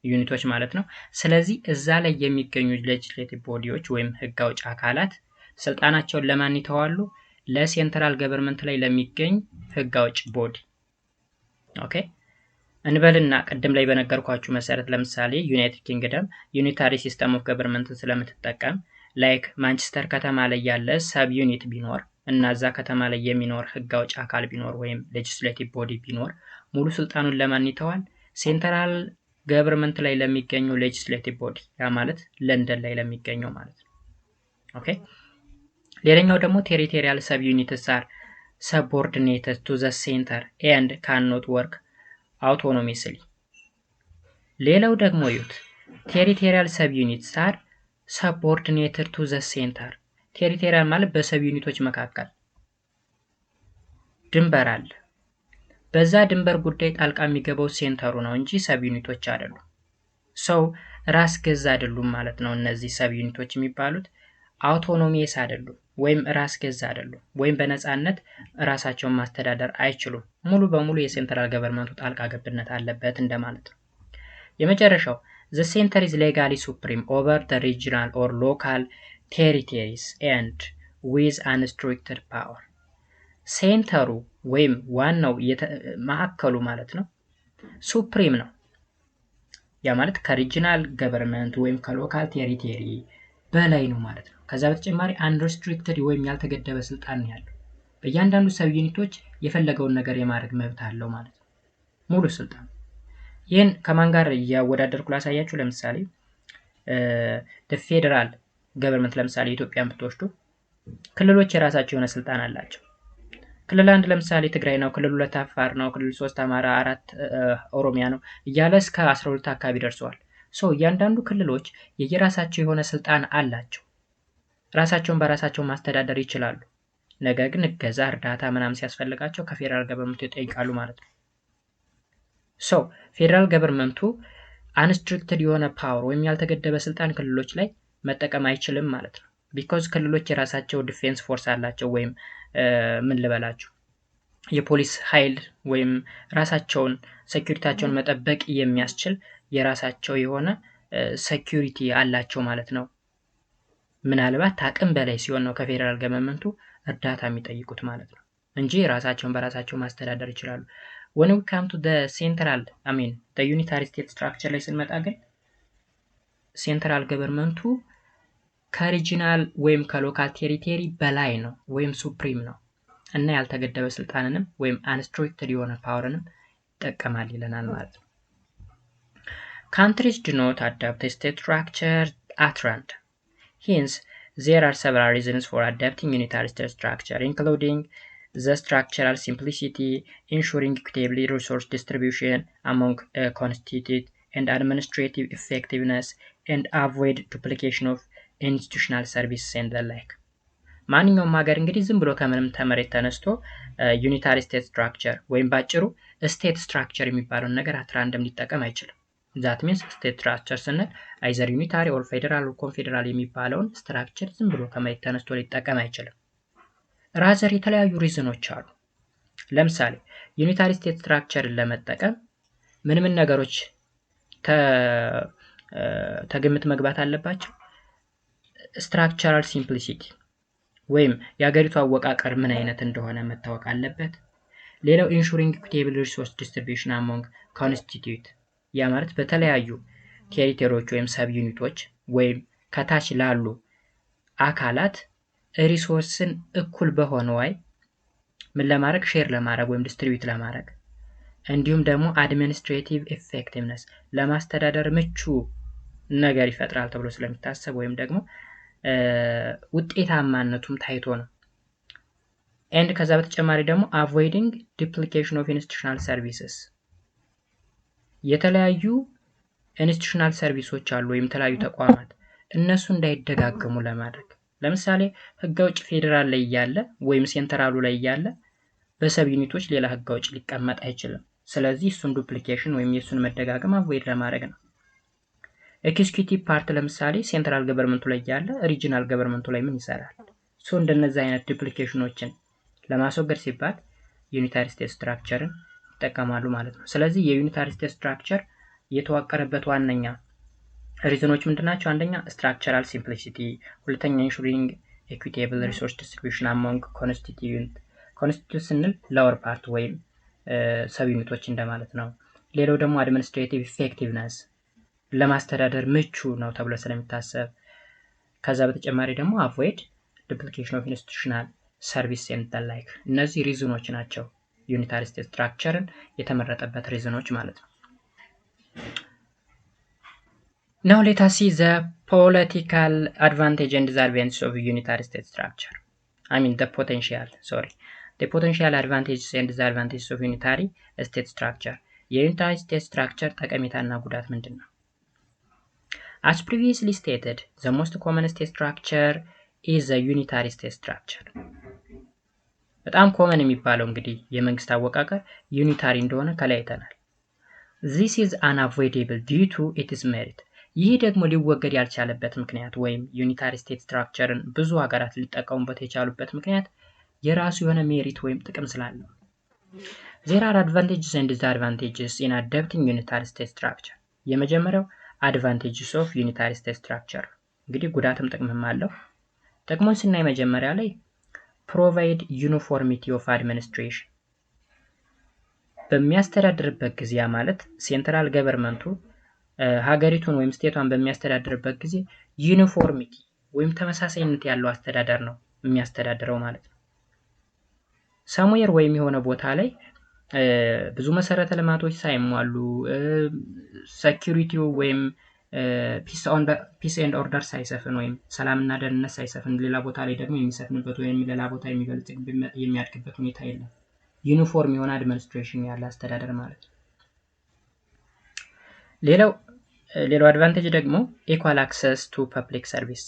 ዩኒቶች ማለት ነው። ስለዚህ እዛ ላይ የሚገኙ ሌጂስሌቲቭ ቦዲዎች ወይም ህግ አውጭ አካላት ስልጣናቸውን ለማን ይተዋሉ? ለሴንትራል ገቨርንመንት ላይ ለሚገኝ ህግ አውጭ ቦዲ። ኦኬ እንበልና ቀደም ላይ በነገርኳችሁ መሰረት ለምሳሌ ዩናይትድ ኪንግደም ዩኒታሪ ሲስተም ኦፍ ገቨርንመንትን ስለምትጠቀም ላይክ ማንቸስተር ከተማ ላይ ያለ ሰብ ዩኒት ቢኖር እና እዛ ከተማ ላይ የሚኖር ህግ አውጭ አካል ቢኖር ወይም ሌጂስሌቲቭ ቦዲ ቢኖር ሙሉ ስልጣኑን ለማን ይተዋል? ሴንትራል ገቨርንመንት ላይ ለሚገኘው ሌጂስሌቲቭ ቦዲ፣ ያ ማለት ለንደን ላይ ለሚገኘው ማለት ነው። ኦኬ ሌላኛው ደግሞ ቴሪቶሪያል ሰብ ዩኒትስ አር subordinated to the center and cannot work autonomously። ሌላው ደግሞ ዩት ቴሪቶሪያል ሰብ ዩኒትስ አር subordinated to the center። ቴሪቶሪያል ማለት በሰብ ዩኒቶች መካከል ድንበር አለ። በዛ ድንበር ጉዳይ ጣልቃ የሚገባው ሴንተሩ ነው እንጂ ሰብ ዩኒቶች አይደሉም። ራስ ገዝ አይደሉም ማለት ነው። እነዚህ ሰብ ዩኒቶች የሚባሉት አውቶኖሚስ አይደሉም ወይም ራስ ገዝ አይደሉም ወይም በነፃነት ራሳቸውን ማስተዳደር አይችሉም። ሙሉ በሙሉ የሴንትራል ገቨርንመንቱ ጣልቃ ገብነት አለበት እንደማለት ነው። የመጨረሻው the center is legally supreme over the regional or local territories and with unrestricted power። ሴንተሩ ወይም ዋናው ማዕከሉ ማለት ነው ሱፕሪም ነው። ያ ማለት ከሪጂናል ገቨርንመንት ወይም ከሎካል ቴሪቶሪ በላይ ነው ማለት ነው። ከዛ በተጨማሪ unrestricted ወይም ያልተገደበ ስልጣን ነው ያለው። በእያንዳንዱ ሰብ ዩኒቶች የፈለገውን ነገር የማድረግ መብት አለው ማለት ነው። ሙሉ ስልጣን። ይህን ከማን ጋር እያወዳደርኩ ላሳያችሁ። ለምሳሌ ፌዴራል ገቨርንመንት ለምሳሌ ኢትዮጵያን ብትወስዱ ክልሎች የራሳቸው የሆነ ስልጣን አላቸው። ክልል 1 ለምሳሌ ትግራይ ነው፣ ክልል 2 አፋር ነው፣ ክልል 3 አማራ፣ 4 ኦሮሚያ ነው እያለ እስከ 12 አካባቢ ደርሰዋል። እያንዳንዱ ክልሎች የየራሳቸው የሆነ ስልጣን አላቸው። ራሳቸውን በራሳቸው ማስተዳደር ይችላሉ። ነገር ግን እገዛ፣ እርዳታ ምናምን ሲያስፈልጋቸው ከፌዴራል ገቨርንመንቱ ይጠይቃሉ ማለት ነው። ፌዴራል ገቨርንመንቱ አንስትሪክትድ የሆነ ፓወር ወይም ያልተገደበ ስልጣን ክልሎች ላይ መጠቀም አይችልም ማለት ነው። ቢኮዝ ክልሎች የራሳቸው ዲፌንስ ፎርስ አላቸው ወይም ምን ልበላችሁ የፖሊስ ኃይል ወይም ራሳቸውን ሴኩሪቲያቸውን መጠበቅ የሚያስችል የራሳቸው የሆነ ሴኩሪቲ አላቸው ማለት ነው። ምናልባት አቅም በላይ ሲሆን ነው ከፌዴራል ገቨርንመንቱ እርዳታ የሚጠይቁት ማለት ነው እንጂ ራሳቸውን በራሳቸው ማስተዳደር ይችላሉ። when we come to the central the unitary state structure ላይ ስንመጣ ግን ሴንትራል ገቨርንመንቱ ከሪጂናል ወይም ከሎካል ቴሪቶሪ በላይ ነው ወይም ሱፕሪም ነው እና ያልተገደበ ስልጣንንም ወይም አንስትሪክትድ የሆነ ፓወርንም ይጠቀማል ይለናል ማለት ነው። Countries do not adopt a state structure at random. Hence, there are several reasons for adopting unitary state structure, including the structural simplicity, ensuring equitable resource distribution among constituted and administrative effectiveness, and avoid duplication of institutional services and the like. ማንኛውም ሀገር እንግዲህ ዝም ብሎ ከምንም ተመሬት ተነስቶ ዩኒታሪ ስቴት ስትራክቸር ወይም ባጭሩ ስቴት ስትራክቸር የሚባለውን ነገር አት ራንደም ሊጠቀም አይችልም። ዛት ሚንስ ስቴት ስትራክቸር ስንል አይዘር ዩኒታሪ ኦር ፌዴራል ኦር ኮንፌዴራል የሚባለውን ስትራክቸር ዝም ብሎ ከመሬት ተነስቶ ሊጠቀም አይችልም። ራዘር የተለያዩ ሪዝኖች አሉ። ለምሳሌ ዩኒታሪ ስቴት ስትራክቸርን ለመጠቀም ምን ነገሮች ተግምት መግባት አለባቸው? ስትራክቸራል ሲምፕሊሲቲ ወይም የሀገሪቱ አወቃቀር ምን አይነት እንደሆነ መታወቅ አለበት። ሌላው ኢንሹሪንግ ኢኩዊቴብል ሪሶርስ ዲስትሪቢዩሽን አሞንግ ኮንስቲትዩት ያ ማለት በተለያዩ ቴሪቶሪዎች ወይም ሰብ ዩኒቶች ወይም ከታች ላሉ አካላት ሪሶርስን እኩል በሆነ ወይ ምን ለማድረግ ሼር ለማድረግ ወይም ዲስትሪቢዩት ለማድረግ እንዲሁም ደግሞ አድሚኒስትሬቲቭ ኢፌክቲቭነስ ለማስተዳደር ምቹ ነገር ይፈጥራል ተብሎ ስለሚታሰብ ወይም ደግሞ ውጤታማነቱም ታይቶ ነው። ኤንድ ከዛ በተጨማሪ ደግሞ avoiding duplication of institutional services የተለያዩ ኢንስቲትዩሽናል ሰርቪሶች አሉ ወይም የተለያዩ ተቋማት እነሱ እንዳይደጋገሙ ለማድረግ ለምሳሌ ህግ አውጭ ፌዴራል ላይ ያለ ወይም ሴንትራሉ ላይ ያለ በሰብ ዩኒቶች ሌላ ህግ አውጭ ሊቀመጥ አይችልም። ስለዚህ እሱን ዱፕሊኬሽን ወይም የሱን መደጋገም አቮይድ ለማድረግ ነው። ኤክስኪዩቲቭ ፓርት ለምሳሌ ሴንትራል ገቨርንመንቱ ላይ ያለ ሪጂናል ገቨርንመንቱ ላይ ምን ይሰራል? እንደነዚህ አይነት ዱፕሊኬሽኖችን ለማስወገድ ሲባል ዩኒታሪ ስቴት ስትራክቸርን ይጠቀማሉ ማለት ነው። ስለዚህ የዩኒታሪ ስቴት ስትራክቸር የተዋቀረበት ዋነኛ ሪዝኖች ምንድናቸው? አንደኛ ስትራክቸራል ሲምፕሊሲቲ፣ ሁለተኛ ኢንሹሪንግ ኢኩዊቴብል ሪሶርስ ዲስትሪቢዩሽን አሞንግ ኮንስቲትዩንት ስንል ላወር ፓርት ወይም ሰብ ዩኒቶች እንደማለት ነው። ሌላው ደግሞ አድሚኒስትሬቲቭ ኢፌክቲቭነስ ለማስተዳደር ምቹ ነው ተብሎ ስለሚታሰብ፣ ከዛ በተጨማሪ ደግሞ አቮይድ ዱፕሊኬሽን ኦፍ ኢንስቲትዩሽናል ሰርቪስ ኤንድ ዘ ላይክ እነዚህ ሪዝኖች ናቸው ዩኒታሪ ስቴት ስትራክቸርን የተመረጠበት ሪዝኖች ማለት ነው። Now let us see the political advantage and disadvantages of unitary state structure. The potential advantages and disadvantages of unitary state structure. የዩኒታሪ ስቴት ስትራክቸር ጠቀሜታና ጉዳት ምንድነው? As previously stated, the most common state structure is the unitary state structure. በጣም ኮመን የሚባለው እንግዲህ የመንግስት አወቃቀር ዩኒታሪ እንደሆነ ከላይ አይተናል። This is unavoidable due to its merit. ይህ ደግሞ ሊወገድ ያልቻለበት ምክንያት ወይም ዩኒታሪ ስቴት ስትራክቸርን ብዙ ሀገራት ሊጠቀሙበት የቻሉበት ምክንያት የራሱ የሆነ ሜሪት ወይም ጥቅም ስላለው። There are advantages and disadvantages in adopting unitary state structure. የመጀመሪያው advantages of unitary state structure እንግዲህ ጉዳትም ጥቅምም አለው። ጥቅሙን ስናይ መጀመሪያ ላይ provide uniformity of administration በሚያስተዳድርበት ጊዜ ማለት ሴንትራል ገቨርንመንቱ ሀገሪቱን ወይም ስቴቷን በሚያስተዳድርበት ጊዜ ዩኒፎርሚቲ ወይም ተመሳሳይነት ያለው አስተዳደር ነው የሚያስተዳድረው ማለት ነው። ሳሙዌር ወይም የሆነ ቦታ ላይ ብዙ መሰረተ ልማቶች ሳይሟሉ ሴኩሪቲው ወይም ፒስ ኤንድ ኦርደር ሳይሰፍን ወይም ሰላምና ደህንነት ሳይሰፍን ሌላ ቦታ ላይ ደግሞ የሚሰፍንበት ወይም ሌላ ቦታ የሚያድግበት ሁኔታ የለም። ዩኒፎርም የሆነ አድሚኒስትሬሽን ያለ አስተዳደር ማለት ነው። ሌላው አድቫንቴጅ ደግሞ ኢኳል አክሰስ ቱ ፐብሊክ ሰርቪስ።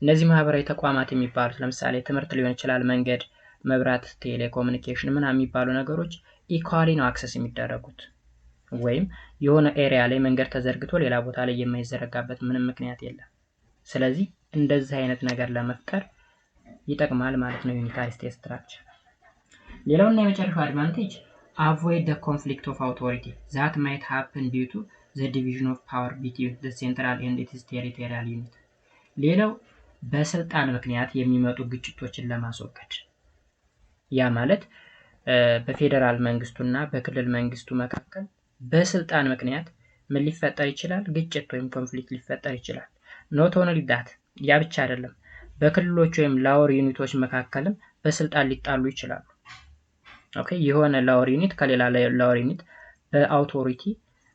እነዚህ ማህበራዊ ተቋማት የሚባሉት ለምሳሌ ትምህርት ሊሆን ይችላል፣ መንገድ፣ መብራት፣ ቴሌኮሙኒኬሽን ምናምን የሚባሉ ነገሮች ኢኳሊ ነው አክሰስ የሚደረጉት ወይም የሆነ ኤሪያ ላይ መንገድ ተዘርግቶ ሌላ ቦታ ላይ የማይዘረጋበት ምንም ምክንያት የለም። ስለዚህ እንደዚህ አይነት ነገር ለመፍጠር ይጠቅማል ማለት ነው ዩኒታሪ ስቴት ስትራክቸር። ሌላውና የመጨረሻው አድቫንቴጅ avoid the conflict of authority that might happen due to the division of power between the central and its territorial unit. ሌላው በስልጣን ምክንያት የሚመጡ ግጭቶችን ለማስወገድ ያ ማለት በፌደራል መንግስቱና በክልል መንግስቱ መካከል በስልጣን ምክንያት ምን ሊፈጠር ይችላል? ግጭት ወይም ኮንፍሊክት ሊፈጠር ይችላል። not only that ያ ብቻ አይደለም፣ በክልሎች ወይም ላወር ዩኒቶች መካከልም በስልጣን ሊጣሉ ይችላሉ። ኦኬ የሆነ ላወር ዩኒት ከሌላ ላወር ዩኒት በአውቶሪቲ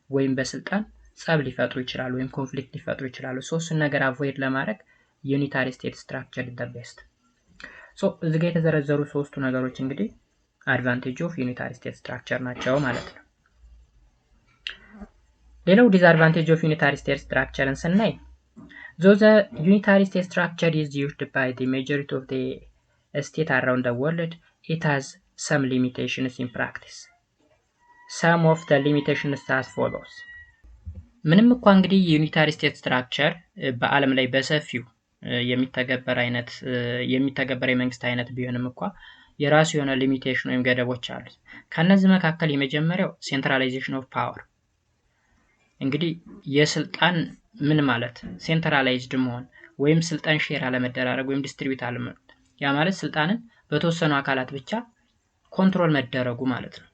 ወይም በስልጣን ጸብ ሊፈጥሩ ይችላሉ ወይም ኮንፍሊክት ሊፈጥሩ ይችላሉ። እሱን ነገር አቮይድ ለማድረግ ዩኒታሪ ስቴት ስትራክቸር ኢዝ ዘ ቤስት። እዚህ ጋር የተዘረዘሩ ሶስቱ ነገሮች እንግዲህ አድቫንቴጅ ኦፍ ዩኒታሪ ስቴት ስትራክቸር ናቸው ማለት ነው። ሌላው ዲስአድቫንቴጅ ኦፍ ዩኒታሪ ስቴት ስትራክቸርን ስናይ though the unitary state structure is used by the majority of the state around the world, it has some limitations in practice. Some of the limitations as follows. ምንም እንኳን እንግዲህ የዩኒታሪ ስቴት ስትራክቸር በዓለም ላይ በሰፊው የሚተገበር የመንግስት አይነት ቢሆንም እንኳን የራሱ የሆነ ሊሚቴሽን ወይም ገደቦች አሉት። ከነዚህ መካከል የመጀመሪያው ሴንትራላይዜሽን ኦፍ ፓወር። እንግዲህ የስልጣን ምን ማለት ሴንትራላይዝድ መሆን ወይም ስልጣን ሼር አለመደራረግ ወይም ዲስትሪቢዩት አለመሆን፣ ያ ማለት ስልጣንን በተወሰኑ አካላት ብቻ ኮንትሮል መደረጉ ማለት ነው።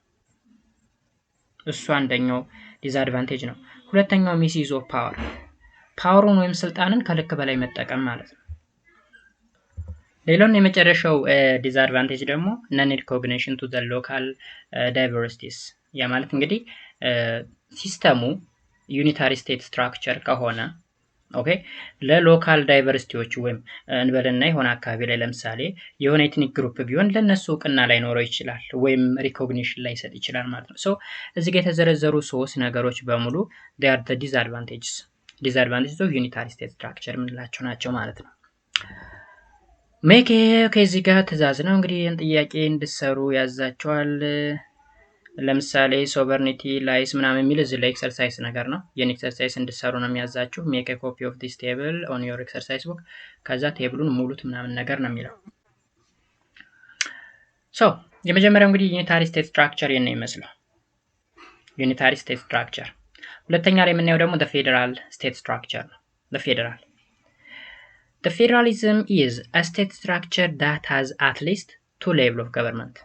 እሱ አንደኛው ዲስአድቫንቴጅ ነው። ሁለተኛው ሚስዩዝ ኦፍ ፓወር፣ ፓወሩን ወይም ስልጣንን ከልክ በላይ መጠቀም ማለት ነው። ሌላው የመጨረሻው ዲስአድቫንቴጅ ደግሞ ነን ሪኮግኒሽን ቱ ዘ ሎካል ዳይቨርሲቲስ፣ ያ ማለት እንግዲህ ሲስተሙ ዩኒታሪ ስቴት ስትራክቸር ከሆነ ኦኬ ለሎካል ዳይቨርሲቲዎች ወይም እንበልና የሆነ አካባቢ ላይ ለምሳሌ የሆነ ኤትኒክ ግሩፕ ቢሆን ለነሱ እውቅና ላይኖረው ይችላል ወይም ሪኮግኒሽን ላይሰጥ ይችላል ማለት ነው። እዚህ ጋር የተዘረዘሩ ሶስት ነገሮች በሙሉ they are the disadvantages of unitary state structure የምንላቸው ናቸው ማለት ነው። ከዚህ ጋር ትእዛዝ ነው እንግዲህ ይህን ጥያቄ እንድትሰሩ ያዛቸዋል። ለምሳሌ ሶቨርኒቲ ላይስ ምናምን የሚል እዚህ ላይ ኤክሰርሳይዝ ነገር ነው። የኔ ኤክሰርሳይዝ እንድትሰሩ ነው የሚያዛችሁ። ሜክ ኤ ኮፒ ኦፍ ዲስ ቴብል ኦን ዮር ኤክሰርሳይዝ ቡክ፣ ከዛ ቴብሉን ሙሉት ምናምን ነገር ነው የሚለው። የመጀመሪያው እንግዲህ ዩኒታሪ ስቴት ስትራክቸር የነ ይመስላል ዩኒታሪ ስቴት ስትራክቸር። ሁለተኛ ላይ የምናየው ደግሞ ፌዴራል ስቴት ስትራክቸር ነው። The federalism is a state structure that has at least two levels of government.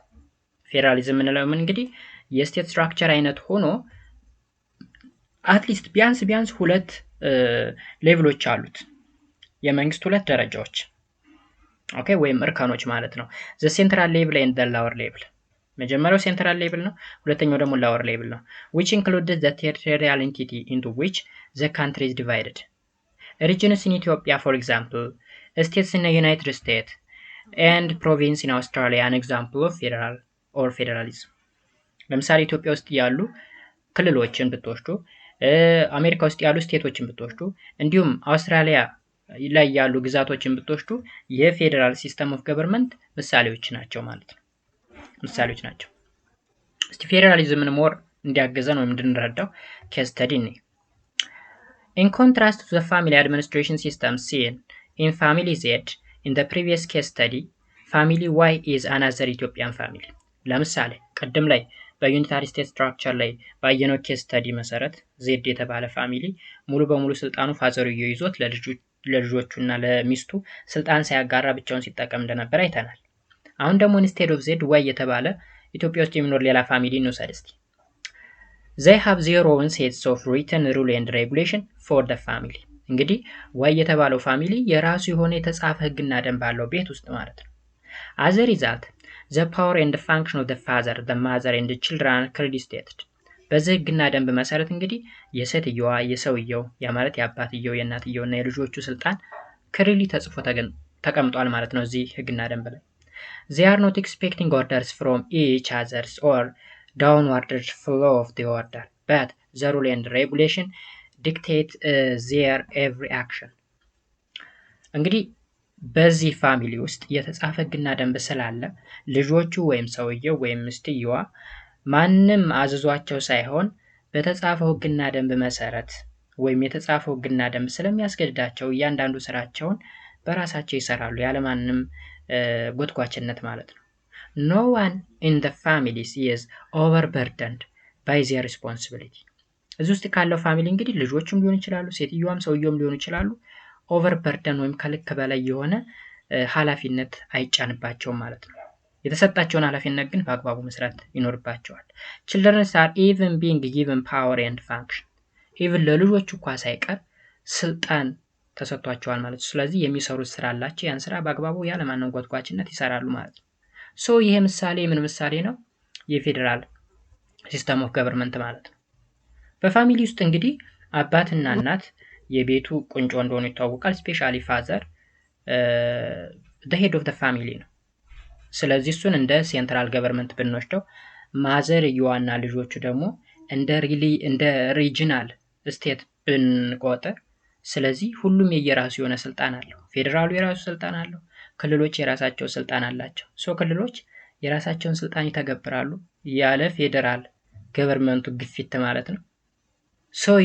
ፌዴራሊዝም የምንለው እንግዲህ የስቴት ስትራክቸር አይነት ሆኖ አትሊስት ቢያንስ ሁለት ሌቭሎች አሉት። የመንግስት ሁለት ደረጃዎች ኦኬ ወይም እርከኖች ማለት ነው። the central level and the lower level። መጀመሪያው ሴንትራል ሌቭል ነው፣ ሁለተኛው ደግሞ lower level ነው። which includes the territorial entity into which the country is divided. Regions in Ethiopia, for example, states in the United States, and province in Australia, an example of federal or federalism. ለምሳሌ ኢትዮጵያ ውስጥ ያሉ ክልሎችን ብትወስዱ፣ አሜሪካ ውስጥ ያሉ ስቴቶችን ብትወስዱ፣ እንዲሁም አውስትራሊያ ላይ ያሉ ግዛቶችን ብትወስዱ የፌዴራል ሲስተም ኦፍ ገቨርንመንት ምሳሌዎች ናቸው ማለት ነው። ምሳሌዎች ናቸው። እስቲ ፌዴራሊዝምን ሞር እንዲያገዘን ወይም እንድንረዳው ኬዝ ስተዲ ነው። In contrast to the family administration system seen in family Z in the previous case study, family Y is another Ethiopian family. ለምሳሌ ቀደም ላይ በዩኒታሪ ስቴት ስትራክቸር ላይ ባየነው ኬስ ስተዲ መሰረት ዜድ የተባለ ፋሚሊ ሙሉ በሙሉ ስልጣኑ ፋዘርየው ይዞት ለልጆቹና ለሚስቱ ስልጣን ሳያጋራ ብቻውን ሲጠቀም እንደነበር አይተናል። አሁን ደግሞ ኢንስቴድ ኦፍ ዜድ ዋይ የተባለ ኢትዮጵያ ውስጥ የሚኖር ሌላ ፋሚሊ እንውሰድ እስቲ። they have their own sets of written rule and regulation for the family። እንግዲህ ዋይ የተባለው ፋሚሊ የራሱ የሆነ የተጻፈ ህግና ደንብ አለው ቤት ውስጥ ማለት ነው። as a result the power and the function of the father, the mother and the children are clearly stated። በዚህ ህግና ደንብ መሰረት እንግዲህ የሴትየዋ የሰውየው ያ ማለት የአባትየው የእናትየውና የልጆቹ ስልጣን ክሊርሊ ተጽፎ ተቀምጧል ማለት ነው እዚህ ህግና ደንብ ላይ። they are not expecting orders from each others or downward flow of the order, but the rule and regulation dictate their every action። እንግዲህ በዚህ ፋሚሊ ውስጥ የተጻፈ ህግና ደንብ ስላለ ልጆቹ ወይም ሰውየው ወይም ሚስትየዋ ማንም አዝዟቸው ሳይሆን በተጻፈው ህግና ደንብ መሰረት ወይም የተጻፈው ህግና ደንብ ስለሚያስገድዳቸው እያንዳንዱ ስራቸውን በራሳቸው ይሰራሉ ያለማንም ጎትጓችነት ማለት ነው። No one in the families is overburdened by their responsibility። እዚህ ውስጥ ካለው ፋሚሊ እንግዲህ ልጆቹም ሊሆኑ ይችላሉ፣ ሴትዮዋም ሰውየውም ሊሆኑ ይችላሉ። ኦቨርበርደን ወይም ከልክ በላይ የሆነ ኃላፊነት አይጫንባቸውም ማለት ነው። የተሰጣቸውን ኃላፊነት ግን በአግባቡ መስራት ይኖርባቸዋል። children are even being given power and function። even ለልጆቹ እንኳን ሳይቀር ስልጣን ተሰጥቷቸዋል ማለት ነው። ስለዚህ የሚሰሩት ስራ አላቸው። ያን ስራ በአግባቡ ያለማንም ጎትጓችነት ይሰራሉ ማለት ነው። ይሄ ምሳሌ ምን ምሳሌ ነው? የፌዴራል ሲስተም ኦፍ ገቨርንመንት ማለት ነው። በፋሚሊ ውስጥ እንግዲህ አባትና እናት የቤቱ ቁንጮ እንደሆኑ ይታወቃል። ስፔሻሊ ፋዘር the head of the family ነው። ስለዚህ እሱን እንደ ሴንትራል ገቨርንመንት ብንወስደው ማዘር የዋና ልጆቹ ደግሞ እንደ ሪጂናል ስቴት ብንቆጥር ስለዚህ ሁሉም የየራሱ የሆነ ስልጣን አለው። ፌዴራሉ የራሱ ስልጣን አለው። ክልሎች የራሳቸው ስልጣን አላቸው። ክልሎች የራሳቸውን ስልጣን ይተገብራሉ ያለ ፌዴራል ገቨርንመንቱ ግፊት ማለት ነው።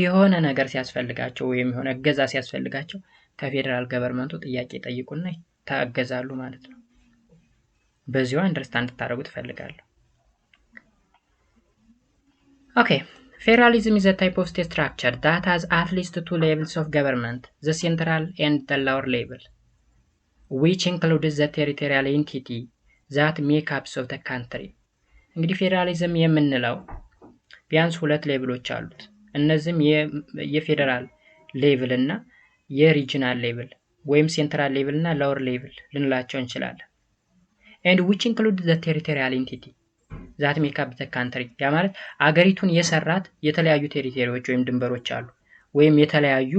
የሆነ ነገር ሲያስፈልጋቸው ወይም የሆነ እገዛ ሲያስፈልጋቸው ከፌዴራል ገቨርንመንቱ ጥያቄ ጠይቁና ይታገዛሉ ማለት ነው። በዚሁ አንደርስታንድ ታደርጉ ትፈልጋለሁ። ኦኬ Federalism is a type of state structure that has at least two levels of government, the central and the lower level, which includes the territorial entity that make up of the country. እንግዲህ ፌዴራሊዝም የምንለው ቢያንስ ሁለት ሌቭሎች አሉት። እነዚህም የፌዴራል ሌቭል እና የሪጂናል ሌቭል ወይም ሴንትራል ሌቭል እና ሎወር ሌቭል ልንላቸው እንችላለን። and which includes the territorial entity that make up the country ያ ማለት አገሪቱን የሰራት የተለያዩ ቴሪቶሪዎች ወይም ድንበሮች አሉ ወይም የተለያዩ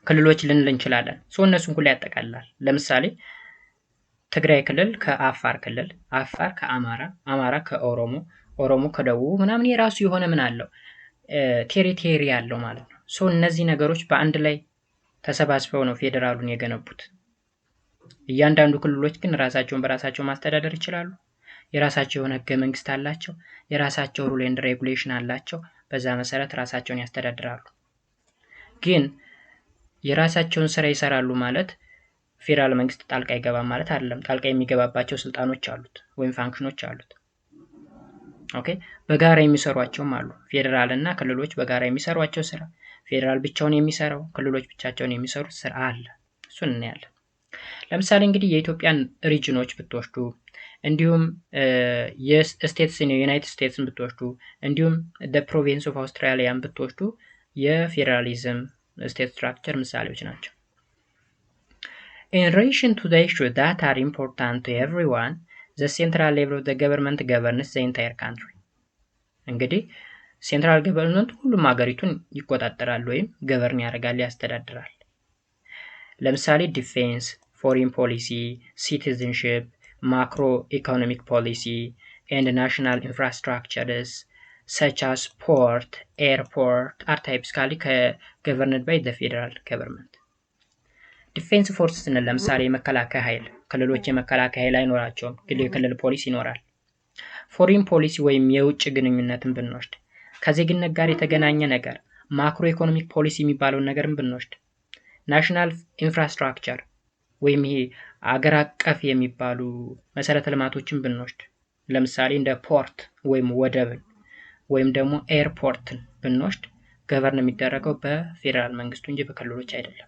ክልሎች ልንል እንችላለን። እነሱን ሁሉ ያጠቃልላል። ለምሳሌ ትግራይ ክልል ከአፋር ክልል፣ አፋር ከአማራ፣ አማራ ከኦሮሞ፣ ኦሮሞ ከደቡብ ምናምን የራሱ የሆነ ምን አለው ቴሪቶሪ ያለው ማለት ነው። እነዚህ ነገሮች በአንድ ላይ ተሰባስበው ነው ፌዴራሉን የገነቡት። እያንዳንዱ ክልሎች ግን ራሳቸውን በራሳቸው ማስተዳደር ይችላሉ። የራሳቸው የሆነ ህገ መንግስት አላቸው። የራሳቸው ሩል ኤንድ ሬጉሌሽን አላቸው። በዛ መሰረት ራሳቸውን ያስተዳድራሉ። ግን የራሳቸውን ስራ ይሰራሉ ማለት ፌዴራል መንግስት ጣልቃ ይገባል ማለት አይደለም። ጣልቃ የሚገባባቸው ስልጣኖች አሉት ወይም ፋንክሽኖች አሉት። ኦኬ በጋራ የሚሰሯቸውም አሉ። ፌዴራል እና ክልሎች በጋራ የሚሰሯቸው ስራ፣ ፌዴራል ብቻውን የሚሰራው፣ ክልሎች ብቻቸውን የሚሰሩት ስራ አለ። እሱን እናያለን። ለምሳሌ እንግዲህ የኢትዮጵያን ሪጅኖች ብትወስዱ እንዲሁም የስቴትስን የዩናይትድ ስቴትስን ብትወስዱ እንዲሁም the province of Australian ብትወስዱ የፌዴራሊዝም ስቴት ስትራክቸር ምሳሌዎች ናቸው። In relation to the issues that are important to everyone, the central level of the government governs the entire country. እንግዲህ ሴንትራል ገቨርንመንት ሁሉም ሀገሪቱን ይቆጣጠራል ወይም ገቨርን ያደርጋል፣ ያስተዳድራል። ለምሳሌ ዲፌንስ፣ ፎሪን ፖሊሲ፣ ሲቲዝንሺፕ፣ ማክሮ ኢኮኖሚክ ፖሊሲ and national infrastructures such as port, airport are typically governed by the federal government. ዲፌንስ ፎርስ ስንል ለምሳሌ የመከላከያ ኃይል፣ ክልሎች የመከላከያ ኃይል አይኖራቸውም፣ ግን የክልል ፖሊስ ይኖራል። ፎሪን ፖሊሲ ወይም የውጭ ግንኙነትን ብንወስድ ከዜግነት ጋር የተገናኘ ነገር ማክሮ ኢኮኖሚክ ፖሊሲ የሚባለውን ነገርን ብንወስድ ናሽናል ኢንፍራስትራክቸር ወይም ይሄ አገር አቀፍ የሚባሉ መሰረተ ልማቶችን ብንወስድ ለምሳሌ እንደ ፖርት ወይም ወደብን ወይም ደግሞ ኤርፖርትን ብንወስድ ገቨርን የሚደረገው በፌዴራል መንግስቱ እንጂ በክልሎች አይደለም።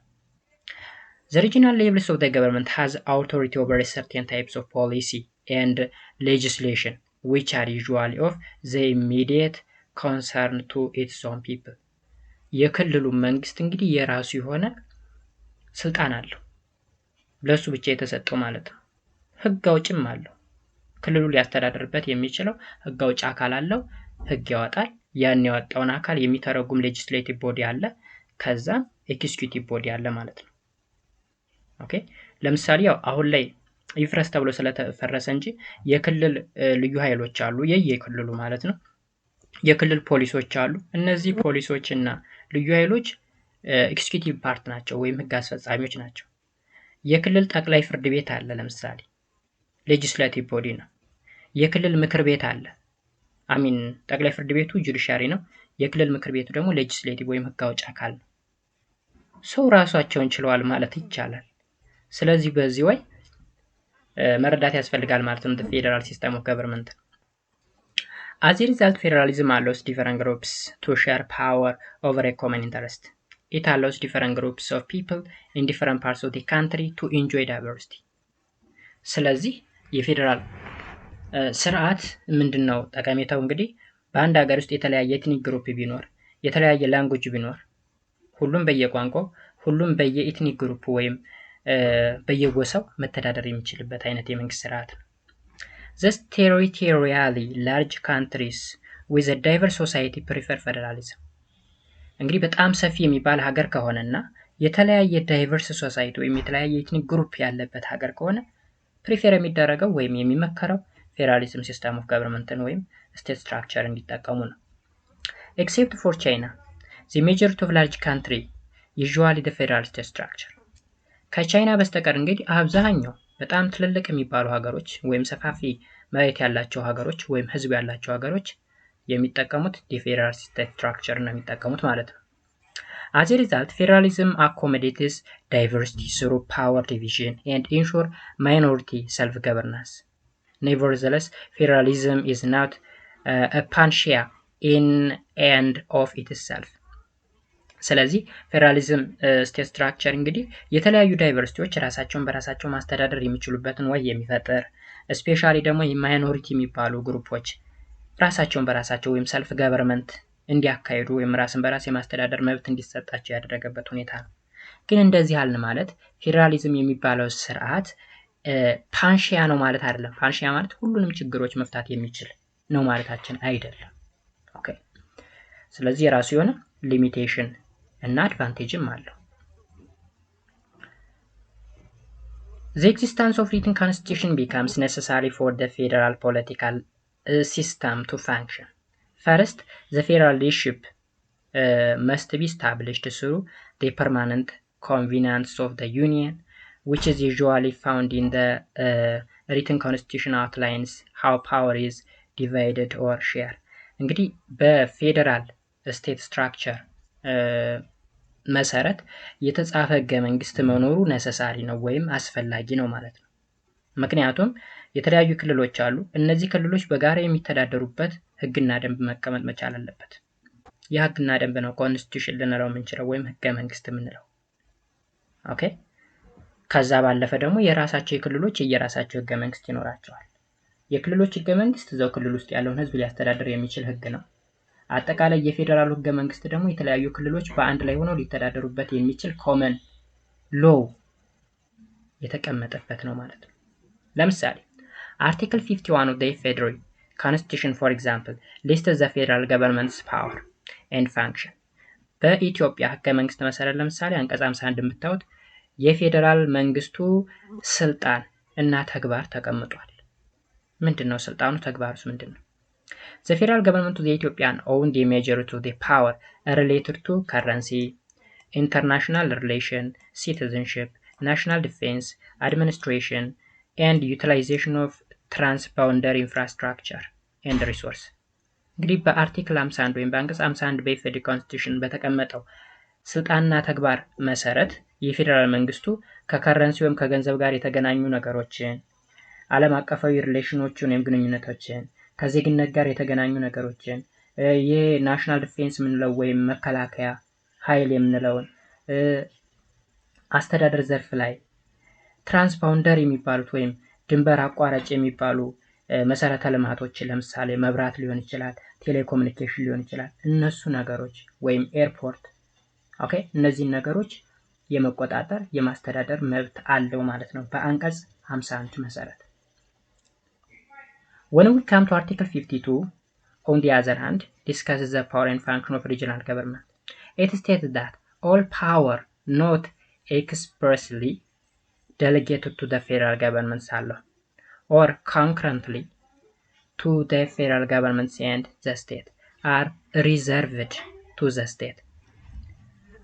The regional levels of the government has authority over certain types of policy and legislation which are usually of the immediate concern to its own people. የክልሉ መንግስት እንግዲህ የራሱ የሆነ ስልጣን አለው፣ ለሱ ብቻ የተሰጠው ማለት ነው። ህግ አውጭም አለው። ክልሉ ሊያስተዳድርበት የሚችለው ህግ አውጭ አካል አለው፣ ህግ ያወጣል። ያን ያወጣውን አካል የሚተረጉም ሌጂስሌቲቭ ቦዲ አለ፣ ከዛ ኤክስኪዩቲቭ ቦዲ አለ ማለት ነው። ኦኬ ለምሳሌ ያው አሁን ላይ ይፍረስ ተብሎ ስለተፈረሰ እንጂ የክልል ልዩ ኃይሎች አሉ፣ የየክልሉ ማለት ነው። የክልል ፖሊሶች አሉ። እነዚህ ፖሊሶችና ልዩ ኃይሎች ኤክስኪዩቲቭ ፓርት ናቸው ወይም ህግ አስፈጻሚዎች ናቸው። የክልል ጠቅላይ ፍርድ ቤት አለ፣ ለምሳሌ ሌጂስሌቲቭ ቦዲ ነው። የክልል ምክር ቤት አለ። ጠቅላይ ፍርድ ቤቱ ጁዲሻሪ ነው። የክልል ምክር ቤቱ ደግሞ ሌጂስሌቲቭ ወይም ህግ አውጭ አካል ነው። ራሳቸውን ችለዋል ማለት ይቻላል። ስለዚህ በዚህ ወይ መረዳት ያስፈልጋል ማለት ነው ፌዴራል ሲስተም ኦፍ ገቨርንመንት። As a result, federalism allows different groups to share power over a common interest. It allows different groups of people in different parts of the country to enjoy diversity. ስለዚህ የፌዴራል ስርዓት ምንድነው ጠቀሜታው? እንግዲህ በአንድ ሀገር ውስጥ የተለያየ ኤትኒክ ግሩፕ ቢኖር፣ የተለያየ ላንጉዌጅ ቢኖር፣ ሁሉም በየቋንቋው ሁሉም በየኢትኒክ ግሩፕ ወይም በየጎሳው መተዳደር የሚችልበት አይነት የመንግስት ስርዓት ነው። Thus territorially large countries with a diverse society prefer federalism። እንግዲህ በጣም ሰፊ የሚባል ሀገር ከሆነና የተለያየ ዳይቨርስ ሶሳይቲ ወይም የተለያየ ኢትኒክ ግሩፕ ያለበት ሀገር ከሆነ ፕሪፌር የሚደረገው ወይም የሚመከረው ፌዴራሊዝም ሲስተም ኦፍ ገቨርንመንትን ወይም ስቴት ስትራክቸር እንዲጠቀሙ ነው። Except for China, the majority of large country usually the federal state structure። ከቻይና በስተቀር እንግዲህ አብዛኛው በጣም ትልልቅ የሚባሉ ሀገሮች ወይም ሰፋፊ መሬት ያላቸው ሀገሮች ወይም ህዝብ ያላቸው ሀገሮች የሚጠቀሙት የፌዴራል ስቴት ስትራክቸር ነው የሚጠቀሙት ማለት ነው። As a result, federalism accommodates diversity through power division and ensure minority self-governance. Nevertheless, federalism is not a panacea in and of itself. ስለዚህ ፌዴራሊዝም ስቴት ስትራክቸር እንግዲህ የተለያዩ ዳይቨርሲቲዎች ራሳቸውን በራሳቸው ማስተዳደር የሚችሉበትን ወይ የሚፈጥር ስፔሻሊ ደግሞ የማይኖሪቲ የሚባሉ ግሩፖች ራሳቸውን በራሳቸው ወይም ሰልፍ ገቨርንመንት እንዲያካሂዱ ወይም ራስን በራስ የማስተዳደር መብት እንዲሰጣቸው ያደረገበት ሁኔታ ነው። ግን እንደዚህ አልን ማለት ፌዴራሊዝም የሚባለው ስርዓት ፓንሺያ ነው ማለት አይደለም። ፓንሺያ ማለት ሁሉንም ችግሮች መፍታት የሚችል ነው ማለታችን አይደለም። ኦኬ። ስለዚህ የራሱ የሆነ ሊሚቴሽን እና አድቫንቴጅም አለው። The existence of written constitution becomes necessary for the federal political system to function. First, the federal leadership must be established through the permanent convenience of the union, which is usually found in the written constitution outlines how power is divided or shared. እንግዲህ በፌዴራል ስቴት ስትራክቸር መሰረት የተጻፈ ህገ መንግስት መኖሩ ነሰሳሪ ነው ወይም አስፈላጊ ነው ማለት ነው። ምክንያቱም የተለያዩ ክልሎች አሉ። እነዚህ ክልሎች በጋራ የሚተዳደሩበት ህግና ደንብ መቀመጥ መቻል አለበት። የህግና ደንብ ነው ኮንስቲቱሽን ልንለው የምንችለው ወይም ህገ መንግስት የምንለው። ኦኬ። ከዛ ባለፈ ደግሞ የራሳቸው የክልሎች የየራሳቸው ህገ መንግስት ይኖራቸዋል። የክልሎች ህገ መንግስት እዛው ክልል ውስጥ ያለውን ህዝብ ሊያስተዳድር የሚችል ህግ ነው። አጠቃላይ የፌዴራሉ ህገ መንግስት ደግሞ የተለያዩ ክልሎች በአንድ ላይ ሆነው ሊተዳደሩበት የሚችል ኮመን ሎው የተቀመጠበት ነው ማለት ነው። ለምሳሌ አርቲክል 51 of the Federal Constitution for example lists the federal government's power and function። በኢትዮጵያ ህገ መንግስት መሰረት ለምሳሌ አንቀጽ 51 የምታዩት የፌዴራል መንግስቱ ስልጣን እና ተግባር ተቀምጧል። ምንድነው ስልጣኑ? ተግባሩስ ምንድነው? The federal government of the Ethiopian owned the majority of the power related to currency, international relation, citizenship, national defense, administration, and utilization of transboundary infrastructure and resource። እንግዲህ በአርቲክል 51 ወይም በአንቀጽ 51 በኢፌዴሪ ኮንስቲቱሽን በተቀመጠው ስልጣንና ተግባር መሰረት የፌዴራል መንግስቱ ከከረንሲ ወይም ከገንዘብ ጋር የተገናኙ ነገሮችን፣ ዓለም አቀፋዊ ሪሌሽኖችን ወይም ግንኙነቶችን፣ ከዜግነት ጋር የተገናኙ ነገሮችን፣ የናሽናል ዲፌንስ የምንለው ወይም መከላከያ ኃይል የምንለውን አስተዳደር ዘርፍ ላይ ትራንስባውንደር የሚባሉት ወይም ድንበር አቋራጭ የሚባሉ መሰረተ ልማቶችን ለምሳሌ መብራት ሊሆን ይችላል፣ ቴሌኮሙኒኬሽን ሊሆን ይችላል። እነሱ ነገሮች ወይም ኤርፖርት ኦኬ፣ እነዚህን ነገሮች የመቆጣጠር የማስተዳደር መብት አለው ማለት ነው በአንቀጽ 51 መሰረት። When we come to Article 52, on the other hand, discusses the power and function of regional government. It states that all power not expressly delegated to the federal government or concurrently to the federal government and the state are reserved to the state.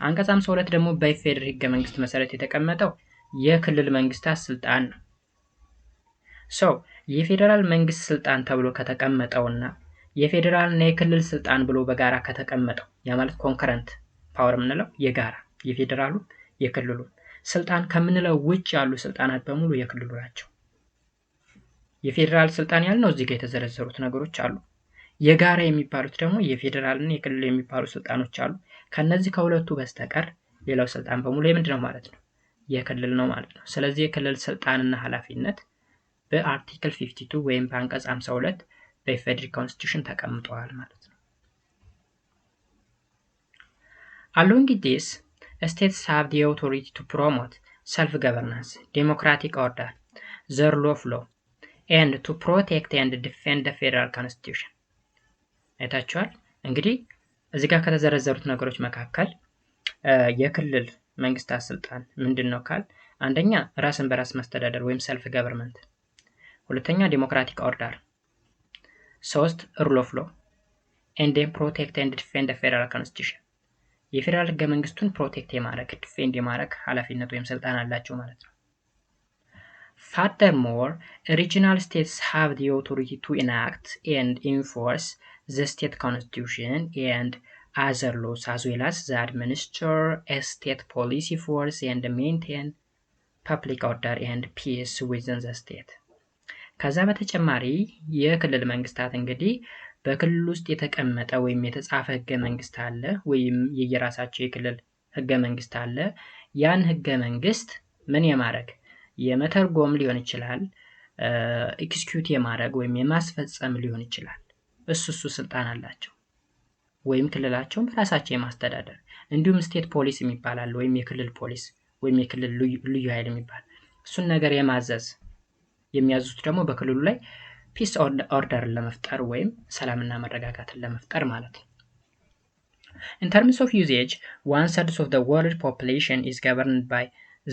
አንቀጽ 52 ደግሞ በፌዴራል ህገ መንግስት መሰረት የተቀመጠው የክልል መንግስታት ስልጣን ነው። የፌዴራል መንግስት ስልጣን ተብሎ ከተቀመጠውና የፌዴራልና የክልል ስልጣን ብሎ በጋራ ከተቀመጠው ያ ማለት ኮንከረንት ፓወር የምንለው የጋራ የፌዴራሉ የክልሉ ስልጣን ከምንለው ውጭ ያሉ ስልጣናት በሙሉ የክልሉ ናቸው። የፌዴራል ስልጣን ያልነው እዚህ ጋር የተዘረዘሩት ነገሮች አሉ። የጋራ የሚባሉት ደግሞ የፌዴራልና የክልል የሚባሉ ስልጣኖች አሉ። ከነዚህ ከሁለቱ በስተቀር ሌላው ስልጣን በሙሉ የምንድነው ማለት ነው? የክልል ነው ማለት ነው። ስለዚህ የክልል ስልጣንና ኃላፊነት በአርቲክል 52 ወይም በአንቀጽ 52 በፌዴራል ኮንስቲቱሽን ተቀምጧል ማለት ነው። Along with this, States have the authority to promote self-governance, democratic order, the rule of law, and to protect and defend the federal constitution. አይታችኋል። እንግዲህ እዚህ ጋር ከተዘረዘሩት ነገሮች መካከል የክልል መንግስታት ስልጣን ምንድነው ካል አንደኛ ራስን በራስ ማስተዳደር ወይም ሰልፍ ገቨርንመንት፣ ሁለተኛ ዲሞክራቲክ ኦርደር፣ ሶስት ሩል ኦፍ ሎ and then protect and defend the federal constitution የፌደራል ህገ መንግስቱን ፕሮቴክት የማድረግ ዲፌንድ የማድረግ ኃላፊነት ወይም ስልጣን አላቸው ማለት ነው። Furthermore, regional states have the authority to enact and enforce the state constitution and other laws as well as the administer a state policy force and maintain public order and peace within the state. ከዛ በተጨማሪ የክልል መንግስታት እንግዲህ በክልል ውስጥ የተቀመጠ ወይም የተጻፈ ህገ መንግስት አለ ወይም የየራሳቸው የክልል ህገ መንግስት አለ። ያን ህገ መንግስት ምን የማድረግ የመተርጎም ሊሆን ይችላል፣ ኤክስኪዩት የማድረግ ወይም የማስፈጸም ሊሆን ይችላል። እሱ ስልጣን አላቸው። ወይም ክልላቸውን በራሳቸው የማስተዳደር እንዲሁም ስቴት ፖሊስ የሚባላል ወይም የክልል ፖሊስ ወይም የክልል ልዩ ኃይል የሚባል እሱን ነገር የማዘዝ የሚያዙት ደግሞ በክልሉ ላይ ፒስ ኦርደርን ለመፍጠር ወይም ሰላምና መረጋጋትን ለመፍጠር ማለት ነው። In terms of usage, 1/3 of the world population is governed by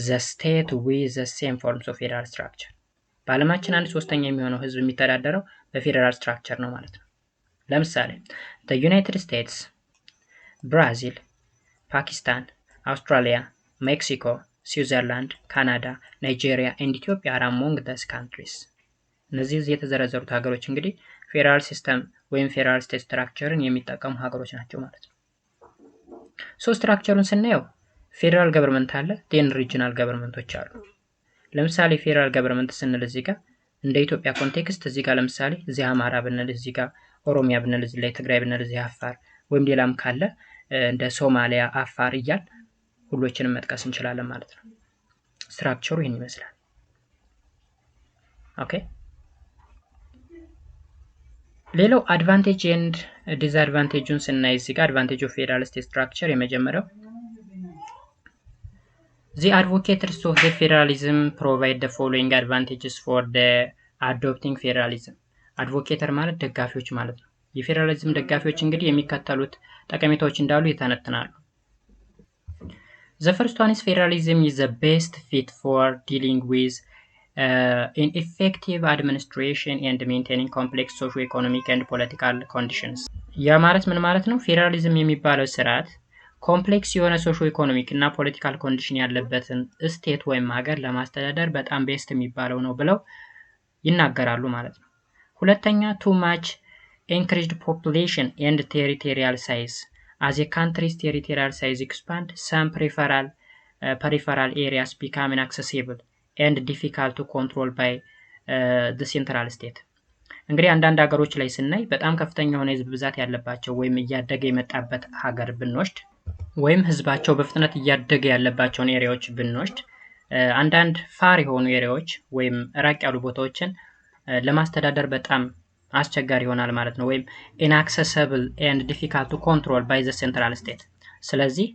the state with the same forms of federal structure. በዓለማችን 1/3 የሚሆነው ህዝብ የሚተዳደረው በፌደራል ስትራክቸር ነው ማለት ነው። ለምሳሌ the United States, Brazil, Pakistan, Australia, Mexico, Switzerland, Canada, Nigeria and Ethiopia are among these countries. እነዚህ የተዘረዘሩት ሀገሮች እንግዲህ ፌደራል ሲስተም ወይም ፌደራል ስቴት ስትራክቸርን የሚጠቀሙ ሀገሮች ናቸው ማለት ነው። ሶ ስትራክቸሩን ስናየው ፌደራል ገቨርንመንት አለ፣ ዴን ሪጂናል ገቨርንመንቶች አሉ። ለምሳሌ ፌደራል ገቨርንመንት ስንል እዚህ ጋር እንደ ኢትዮጵያ ኮንቴክስት እዚህ ጋር ለምሳሌ እዚህ አማራ ብንል፣ እዚህ ጋር ኦሮሚያ ብንል፣ እዚህ ላይ ትግራይ ብንል፣ እዚህ አፋር ወይም ሌላም ካለ እንደ ሶማሊያ፣ አፋር እያል ሁሎችንም መጥቀስ እንችላለን ማለት ነው። ስትራክቸሩ ይሄን ይመስላል። ኦኬ ሌላው አድቫንቴጅ ኤንድ ዲስአድቫንቴጁን ስናይ እዚህ ጋር አድቫንቴጅ ኦፍ ፌደራል ስቴት ስትራክቸር የመጀመሪያው The advocates of the federalism provide the following advantages for the adopting federalism. አድቮኬተር ማለት ደጋፊዎች ማለት ነው። የፌደራሊዝም ደጋፊዎች እንግዲህ የሚከተሉት ጠቀሜታዎች እንዳሉ ይተነትናሉ። The first one is federalism is the best fit for dealing with ineffective administration and maintaining complex socio-economic and political conditions. ያ ማለት ምን ማለት ነው? ፌደራሊዝም የሚባለው ስርዓት ኮምፕሌክስ የሆነ ሶሾ ኢኮኖሚክ እና ፖለቲካል ኮንዲሽን ያለበትን ስቴት ወይም ሀገር ለማስተዳደር በጣም ቤስት የሚባለው ነው ብለው ይናገራሉ ማለት ነው። ሁለተኛ too much increased population and territorial size. As a country's territorial size expand, some peripheral areas become inaccessible and difficult to control by the central state. እንግዲህ አንዳንድ ሀገሮች ላይ ስናይ በጣም ከፍተኛ የሆነ ህዝብ ብዛት ያለባቸው ወይም እያደገ የመጣበት ሀገር ብንወስድ ወይም ህዝባቸው በፍጥነት እያደገ ያለባቸውን ኤሪያዎች ብንወስድ አንዳንድ ፋር የሆኑ ኤሪያዎች ወይም ራቅ ያሉ ቦታዎችን ለማስተዳደር በጣም አስቸጋሪ ይሆናል ማለት ነው። ወይም inaccessible and difficult to control by the central state. ስለዚህ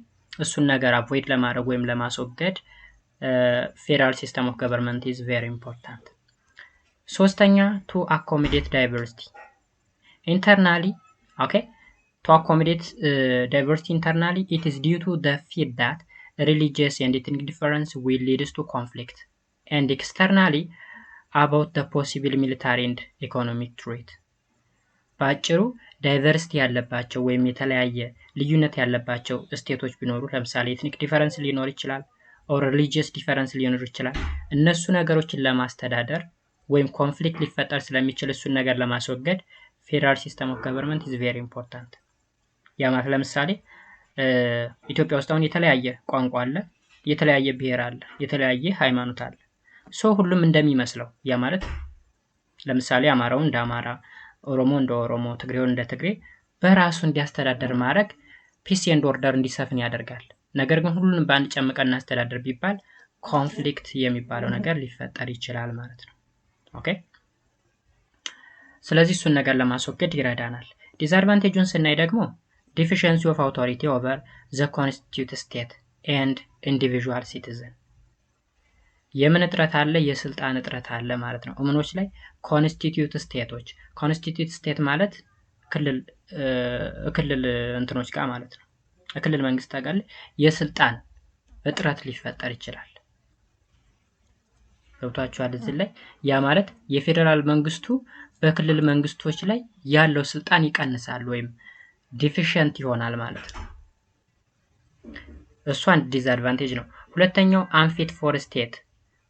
እሱን ነገር አቮይድ ለማድረግ ወይም ለማስወገድ federal system of government is very important. ሶስተኛ to accommodate diversity internally. Okay, to accommodate diversity internally, it is due to the fear that religious and ethnic difference will lead to conflict, and externally about the possible military and economic threat. ባጭሩ ዳይቨርሲቲ ያለባቸው ወይም የተለያየ ልዩነት ያለባቸው ስቴቶች ቢኖሩ ለምሳሌ ኤትኒክ ዲፈረንስ ሊኖር ይችላል or religious difference ሊኖር ይችላል። እነሱ ነገሮችን ለማስተዳደር ወይም ኮንፍሊክት ሊፈጠር ስለሚችል እሱን ነገር ለማስወገድ ፌደራል ሲስተም ኦፍ ገቨርንመንት is very important. ያ ማለት ለምሳሌ ኢትዮጵያ ውስጥ አሁን የተለያየ ቋንቋ አለ፣ የተለያየ ብሔር አለ፣ የተለያየ ሃይማኖት አለ። ሶ ሁሉም እንደሚመስለው ያ ማለት ለምሳሌ አማራው እንደ አማራ፣ ኦሮሞ እንደ ኦሮሞ፣ ትግሬው እንደ ትግሬ በራሱ እንዲያስተዳደር ማድረግ ፒስ ኤንድ ኦርደር እንዲሰፍን ያደርጋል። ነገር ግን ሁሉንም በአንድ ጨምቀን እናስተዳደር ቢባል ኮንፍሊክት የሚባለው ነገር ሊፈጠር ይችላል ማለት ነው። ኦኬ ስለዚህ እሱን ነገር ለማስወገድ ይረዳናል። ዲስአድቫንቴጁን ስናይ ደግሞ deficiency of authority over the constituted state and individual citizen የምን እጥረት አለ? የስልጣን እጥረት አለ ማለት ነው። እምኖች ላይ ኮንስቲቲዩት ስቴቶች ኮንስቲቲዩት ስቴት ማለት ክልል እንትኖች ጋር ማለት ነው። ክልል መንግስት ጋር የስልጣን እጥረት ሊፈጠር ይችላል። ገብቷችኋል? እዚህ ላይ ያ ማለት የፌደራል መንግስቱ በክልል መንግስቶች ላይ ያለው ስልጣን ይቀንሳል ወይም ዲፊሽንት ይሆናል ማለት ነው። እሱ አንድ ዲስአድቫንቴጅ ነው። ሁለተኛው አንፊት ፎር ስቴት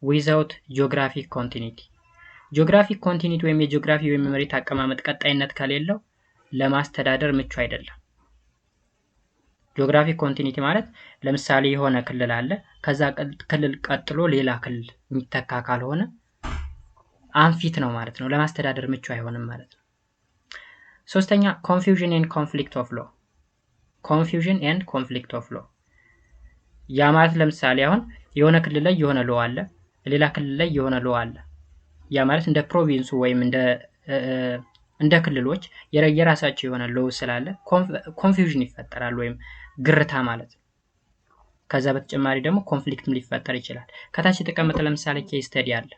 ዊዛውት ጂኦግራፊክ ኮንቲኒቲ ጂኦግራፊክ ኮንቲኒቲ ወይም የጂኦግራፊ ወይም የመሬት አቀማመጥ ቀጣይነት ከሌለው ለማስተዳደር ምቹ አይደለም። ጂኦግራፊክ ኮንቲኒቲ ማለት ለምሳሌ የሆነ ክልል አለ፣ ከዛ ክልል ቀጥሎ ሌላ ክልል የሚተካ ካልሆነ አንፊት ነው ማለት ነው። ለማስተዳደር ምቹ አይሆንም ማለት ነው። ሶስተኛ ኮንፊውዥን ኤንድ ኮንፍሊክት ኦፍ ሎ ኮንፊውዥን ኤንድ ኮንፍሊክት ኦፍ ሎ ያ ማለት ለምሳሌ አሁን የሆነ ክልል ላይ የሆነ ሎ አለ፣ ሌላ ክልል ላይ የሆነ ሎ አለ። ያ ማለት እንደ ፕሮቪንሱ ወይም እንደ ክልሎች የራሳቸው የሆነ ሎ ስላለ ኮንፊውዥን ይፈጠራል ወይም ግርታ ማለት ነው። ከዛ በተጨማሪ ደግሞ ኮንፍሊክትም ሊፈጠር ይችላል። ከታች የተቀመጠ ለምሳሌ ኬስ ስተዲ አለ።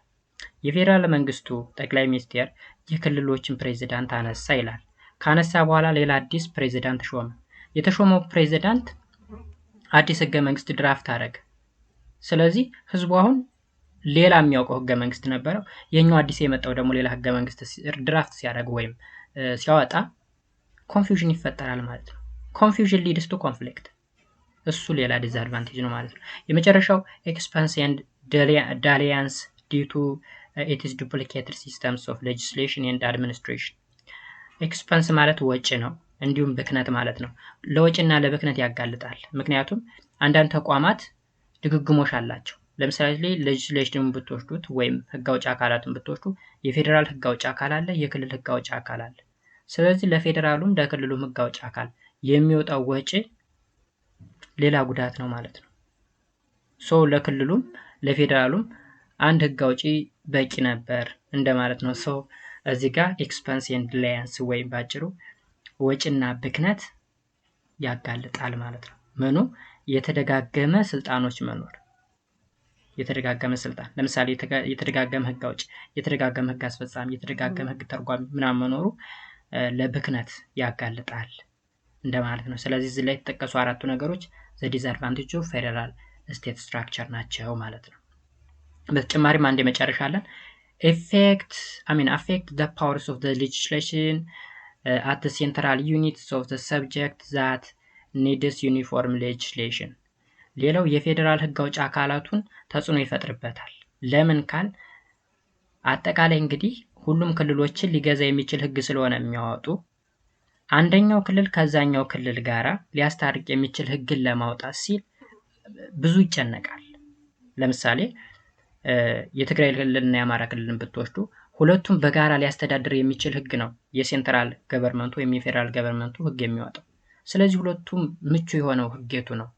የፌደራል መንግስቱ ጠቅላይ ሚኒስቴር የክልሎችን ፕሬዝዳንት አነሳ ይላል። ካነሳ በኋላ ሌላ አዲስ ፕሬዝዳንት ሾመ። የተሾመው ፕሬዝዳንት አዲስ ህገ መንግስት ድራፍት አደረገ። ስለዚህ ህዝቡ አሁን ሌላ የሚያውቀው ህገ መንግስት ነበረው፣ የኛው አዲስ የመጣው ደግሞ ሌላ ህገ መንግስት ድራፍት ሲያደርግ ወይም ሲያወጣ ኮንፊውዥን ይፈጠራል ማለት ነው። ኮንፊውዥን ሊድስ ቱ ኮንፍሊክት፣ እሱ ሌላ ዲስአድቫንቴጅ ነው ማለት ነው። የመጨረሻው ኤክስፐንስ ኤንድ ዳሊያንስ ዲው ቱ ኢትስ ዱፕሊኬትድ ሲስተምስ ኦፍ ሌጂስሌሽን ኤንድ አድሚኒስትሬሽን። ኤክስፐንስ ማለት ወጪ ነው፣ እንዲሁም ብክነት ማለት ነው። ለወጪና ለብክነት ያጋልጣል። ምክንያቱም አንዳንድ ተቋማት ድግግሞሽ አላቸው። ለምሳሌ ሌጂስሌሽንን ብትወስዱት ወይም ህግ አውጪ አካላትን ብትወስዱ የፌደራል ህግ አውጪ አካል አለ፣ የክልል ህግ አውጪ አካል አለ። ስለዚህ ለፌደራሉም ለክልሉም ህግ አውጪ አካል የሚወጣው ወጪ ሌላ ጉዳት ነው ማለት ነው። ሶ ለክልሉም ለፌደራሉም አንድ ህግ አውጪ በቂ ነበር እንደማለት ነው። ሶ እዚህ ጋር ኤክስፐንስ ኤንድ ዳሊያንስ ወይም ባጭሩ ወጪና ብክነት ያጋልጣል ማለት ነው። ምኑ የተደጋገመ ስልጣኖች መኖር፣ የተደጋገመ ስልጣን ለምሳሌ የተደጋገመ ህግ አውጪ፣ የተደጋገመ ህግ አስፈጻሚ፣ የተደጋገመ ህግ ተርጓሚ ምናምን መኖሩ ለብክነት ያጋልጣል እንደማለት ነው። ስለዚህ እዚህ ላይ የተጠቀሱ አራቱ ነገሮች ዘ ዲስአድቫንቴጅ ኦፍ ፌደራል ስቴት ስትራክቸር ናቸው ማለት ነው። በተጨማሪም አንድ የመጨረሻ አለን affect the powers of the legislation at the central units of the subject that needs uniform legislation። ሌላው የፌደራል ህግ አውጪ አካላቱን ተጽዕኖ ይፈጥርበታል። ለምን ካል አጠቃላይ እንግዲህ ሁሉም ክልሎችን ሊገዛ የሚችል ህግ ስለሆነ የሚያወጡ አንደኛው ክልል ከዛኛው ክልል ጋራ ሊያስታርቅ የሚችል ህግን ለማውጣት ሲል ብዙ ይጨነቃል። ለምሳሌ የትግራይ ክልልና የአማራ ክልልን ብትወስዱ ሁለቱም በጋራ ሊያስተዳድር የሚችል ህግ ነው የሴንትራል ገቨርንመንቱ ወይም የፌደራል ገቨርንመንቱ ህግ የሚያወጣው። ስለዚህ ሁለቱም ምቹ የሆነው ህጌቱ ነው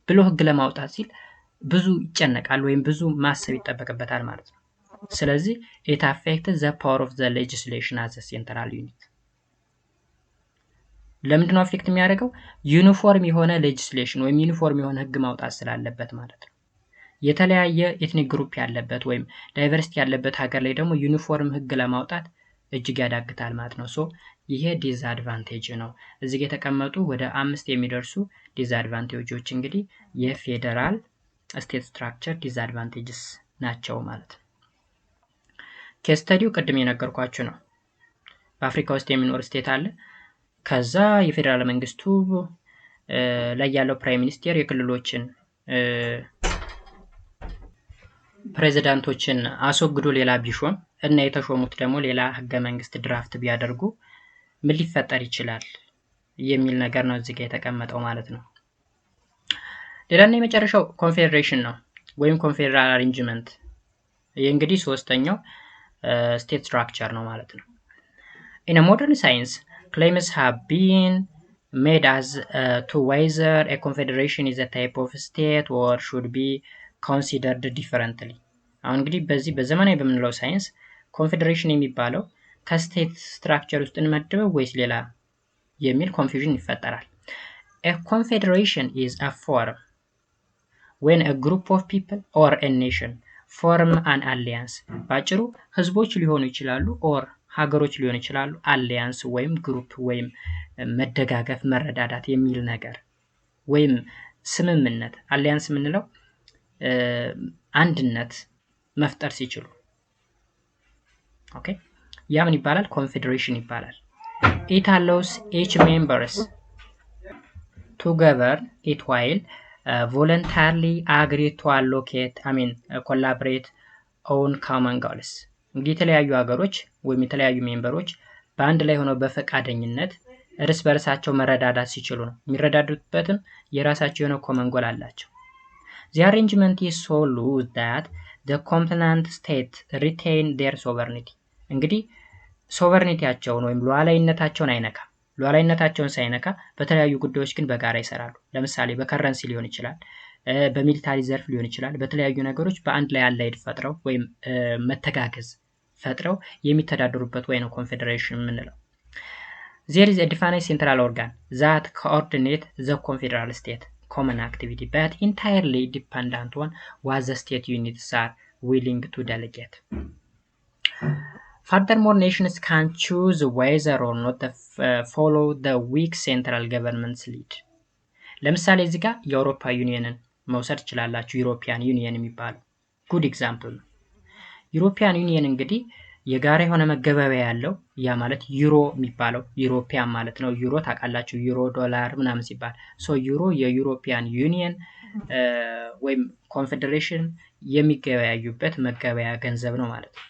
ብሎ ህግ ለማውጣት ሲል ብዙ ይጨነቃል ወይም ብዙ ማሰብ ይጠበቅበታል ማለት ነው። ስለዚህ it affects the power of the legislation as a central unit። ለምንድን ነው አፌክት የሚያደርገው? ዩኒፎርም የሆነ ሌጂስሌሽን ወይም ዩኒፎርም የሆነ ህግ ማውጣት ስላለበት ማለት ነው። የተለያየ ኤትኒክ ግሩፕ ያለበት ወይም ዳይቨርሲቲ ያለበት ሀገር ላይ ደግሞ ዩኒፎርም ህግ ለማውጣት እጅግ ያዳግታል ማለት ነው። ሶ ይሄ ዲስአድቫንቴጅ ነው። እዚህ ጋር የተቀመጡ ወደ 5 የሚደርሱ ዲስአድቫንቴጆች እንግዲህ የፌደራል ስቴት ስትራክቸር ዲስአድቫንቴጅስ ናቸው ማለት ነው። ኬስ ስተዲው ቅድም የነገርኳችሁ ነው። በአፍሪካ ውስጥ የሚኖር ስቴት አለ። ከዛ የፌደራል መንግስቱ ላይ ያለው ፕራይም ሚኒስቴር የክልሎችን ፕሬዝዳንቶችን አስወግዶ ሌላ ቢሾም እና የተሾሙት ደግሞ ሌላ ህገ መንግስት ድራፍት ቢያደርጉ ምን ሊፈጠር ይችላል የሚል ነገር ነው እዚህ ጋር የተቀመጠው ማለት ነው። ሌላና የመጨረሻው ኮንፌዴሬሽን ነው ወይም ኮንፌደራል አሬንጅመንት። ይህ እንግዲህ ሶስተኛው ስቴት ስትራክቸር ነው ማለት ነው። In a modern science, claims have been made as to whether a confederation is a type of state or should be considered differently። አሁን እንግዲህ በዚህ በዘመናዊ በምንለው ሳይንስ ኮንፌዴሬሽን የሚባለው ከስቴት ስትራክቸር ውስጥ እንመድበው ወይስ ሌላ የሚል ኮንፊውዥን ይፈጠራል። A confederation is a form when a group of people or a nation form an alliance ባጭሩ ህዝቦች ሊሆኑ ይችላሉ or ሀገሮች ሊሆኑ ይችላሉ alliance ወይም group ወይም መደጋገፍ መረዳዳት የሚል ነገር ወይም ስምምነት alliance ምንለው አንድነት መፍጠር ሲችሉ ኦኬ ያ ምን ይባላል confederation ይባላል it allows each members to govern it while voluntarily agree to allocate collaborate on common goals እንግዲህ የተለያዩ ሀገሮች ወይም የተለያዩ ሜምበሮች በአንድ ላይ ሆነው በፈቃደኝነት እርስ በርሳቸው መረዳዳት ሲችሉ ነው የሚረዳዱበትም የራሳቸው የሆነ ኮመን ጎል አላቸው The arrangement is so loose that the component state retain their sovereignty እንግዲህ ሶቨርኒቲያቸውን ወይም ሉዓላዊነታቸውን አይነካም ሉዓላዊነታቸውን ሳይነካ በተለያዩ ጉዳዮች ግን በጋራ ይሰራሉ ለምሳሌ በከረንሲ ሊሆን ይችላል በሚሊታሪ ዘርፍ ሊሆን ይችላል በተለያዩ ነገሮች በአንድ ላይ አላይድ ፈጥረው ወይም መተጋገዝ ፈጥረው የሚተዳደሩበት ወይ ነው ኮንፌዴሬሽን ምንለው There is a defined central organ that coordinates the confederal state common activity but entirely dependent on what the state units are willing to delegate Furthermore, nations can choose whether or not to follow the weak central government's lead. ለምሳሌ እዚህ ጋር የአውሮፓ ዩኒየንን መውሰድ ይችላላችሁ ዩሮፒያን ዩኒየን የሚባለው ጉድ ኤግዛምፕል ነው ዩሮፒያን ዩኒየን እንግዲህ የጋራ የሆነ መገበያያ ያለው ያ ማለት ዩሮ የሚባለው ዩሮፒያን ማለት ነው ዩሮ ታውቃላችሁ ዩሮ ዶላር ምናምን ሲባል ሶ ዩሮ የዩሮፒያን ዩኒየን ወይም ኮንፌዴሬሽን የሚገበያዩበት መገበያ ገንዘብ ነው ማለት ነው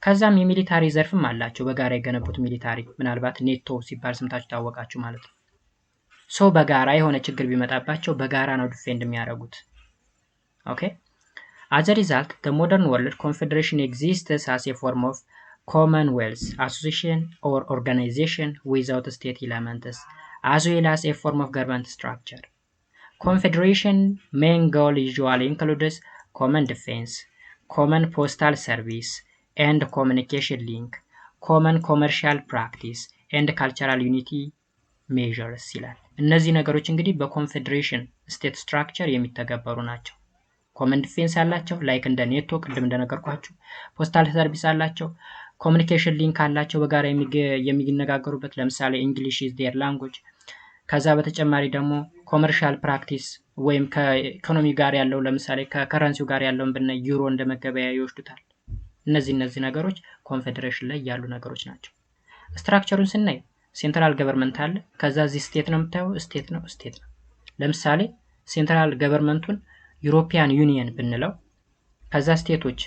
ከዛም የሚሊታሪ ዘርፍም አላቸው በጋራ የገነቡት ሚሊታሪ ምናልባት ኔቶ ሲባል ስምታችሁ ታወቃችሁ ማለት ነው ሶ በጋራ የሆነ ችግር ቢመጣባቸው በጋራ ነው ዲፌንድ የሚያደርጉት ኦኬ as a result the modern world confederation exists as a form of commonwealth association or organization without state elements as well as a form of government structure confederation main goal usually includes common defense common postal service and communication link common commercial practice and cultural unity measures ይላል እነዚህ ነገሮች እንግዲህ በኮንፌዴሬሽን ስቴት ስትራክቸር የሚተገበሩ ናቸው ኮመን ዲፌንስ አላቸው ላይክ እንደ ኔቶ ቅድም እንደነገርኳችሁ ፖስታል ሰርቪስ አላቸው ኮሚኒኬሽን ሊንክ አላቸው በጋራ የሚነጋገሩበት ለምሳሌ እንግሊሽ is their language ከዛ በተጨማሪ ደግሞ ኮመርሻል ፕራክቲስ ወይም ከኢኮኖሚ ጋር ያለው ለምሳሌ ከከረንሲው ጋር ያለውን በነ ዩሮ እንደመገበያ ይወስዱታል እነዚህ ነገሮች ኮንፌዴሬሽን ላይ ያሉ ነገሮች ናቸው ስትራክቸሩን ስናይ ሴንትራል ገቨርንመንት አለ ከዛ እዚህ ስቴት ነው የምታየው ስቴት ነው ለምሳሌ ሴንትራል ገቨርንመንቱን ዩሮፒያን ዩኒየን ብንለው ከዛ ስቴቶች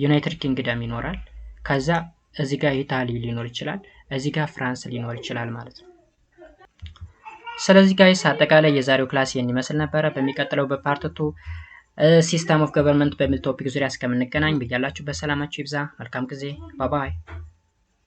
ዩናይትድ ኪንግደም ይኖራል ከዛ እዚህ ጋር ኢታሊ ሊኖር ይችላል እዚህ ጋር ፍራንስ ሊኖር ይችላል ማለት ነው ስለዚህ ጋይስ አጠቃላይ የዛሬው ክላስ ይሄን ይመስል ነበር በሚቀጥለው በፓርት 2 ሲስተም ኦፍ ገቨርንመንት በሚል ቶፒክ ዙሪያ እስከምንገናኝ በያላችሁበት ሰላማችሁ ይብዛ መልካም ጊዜ ባይ ባይ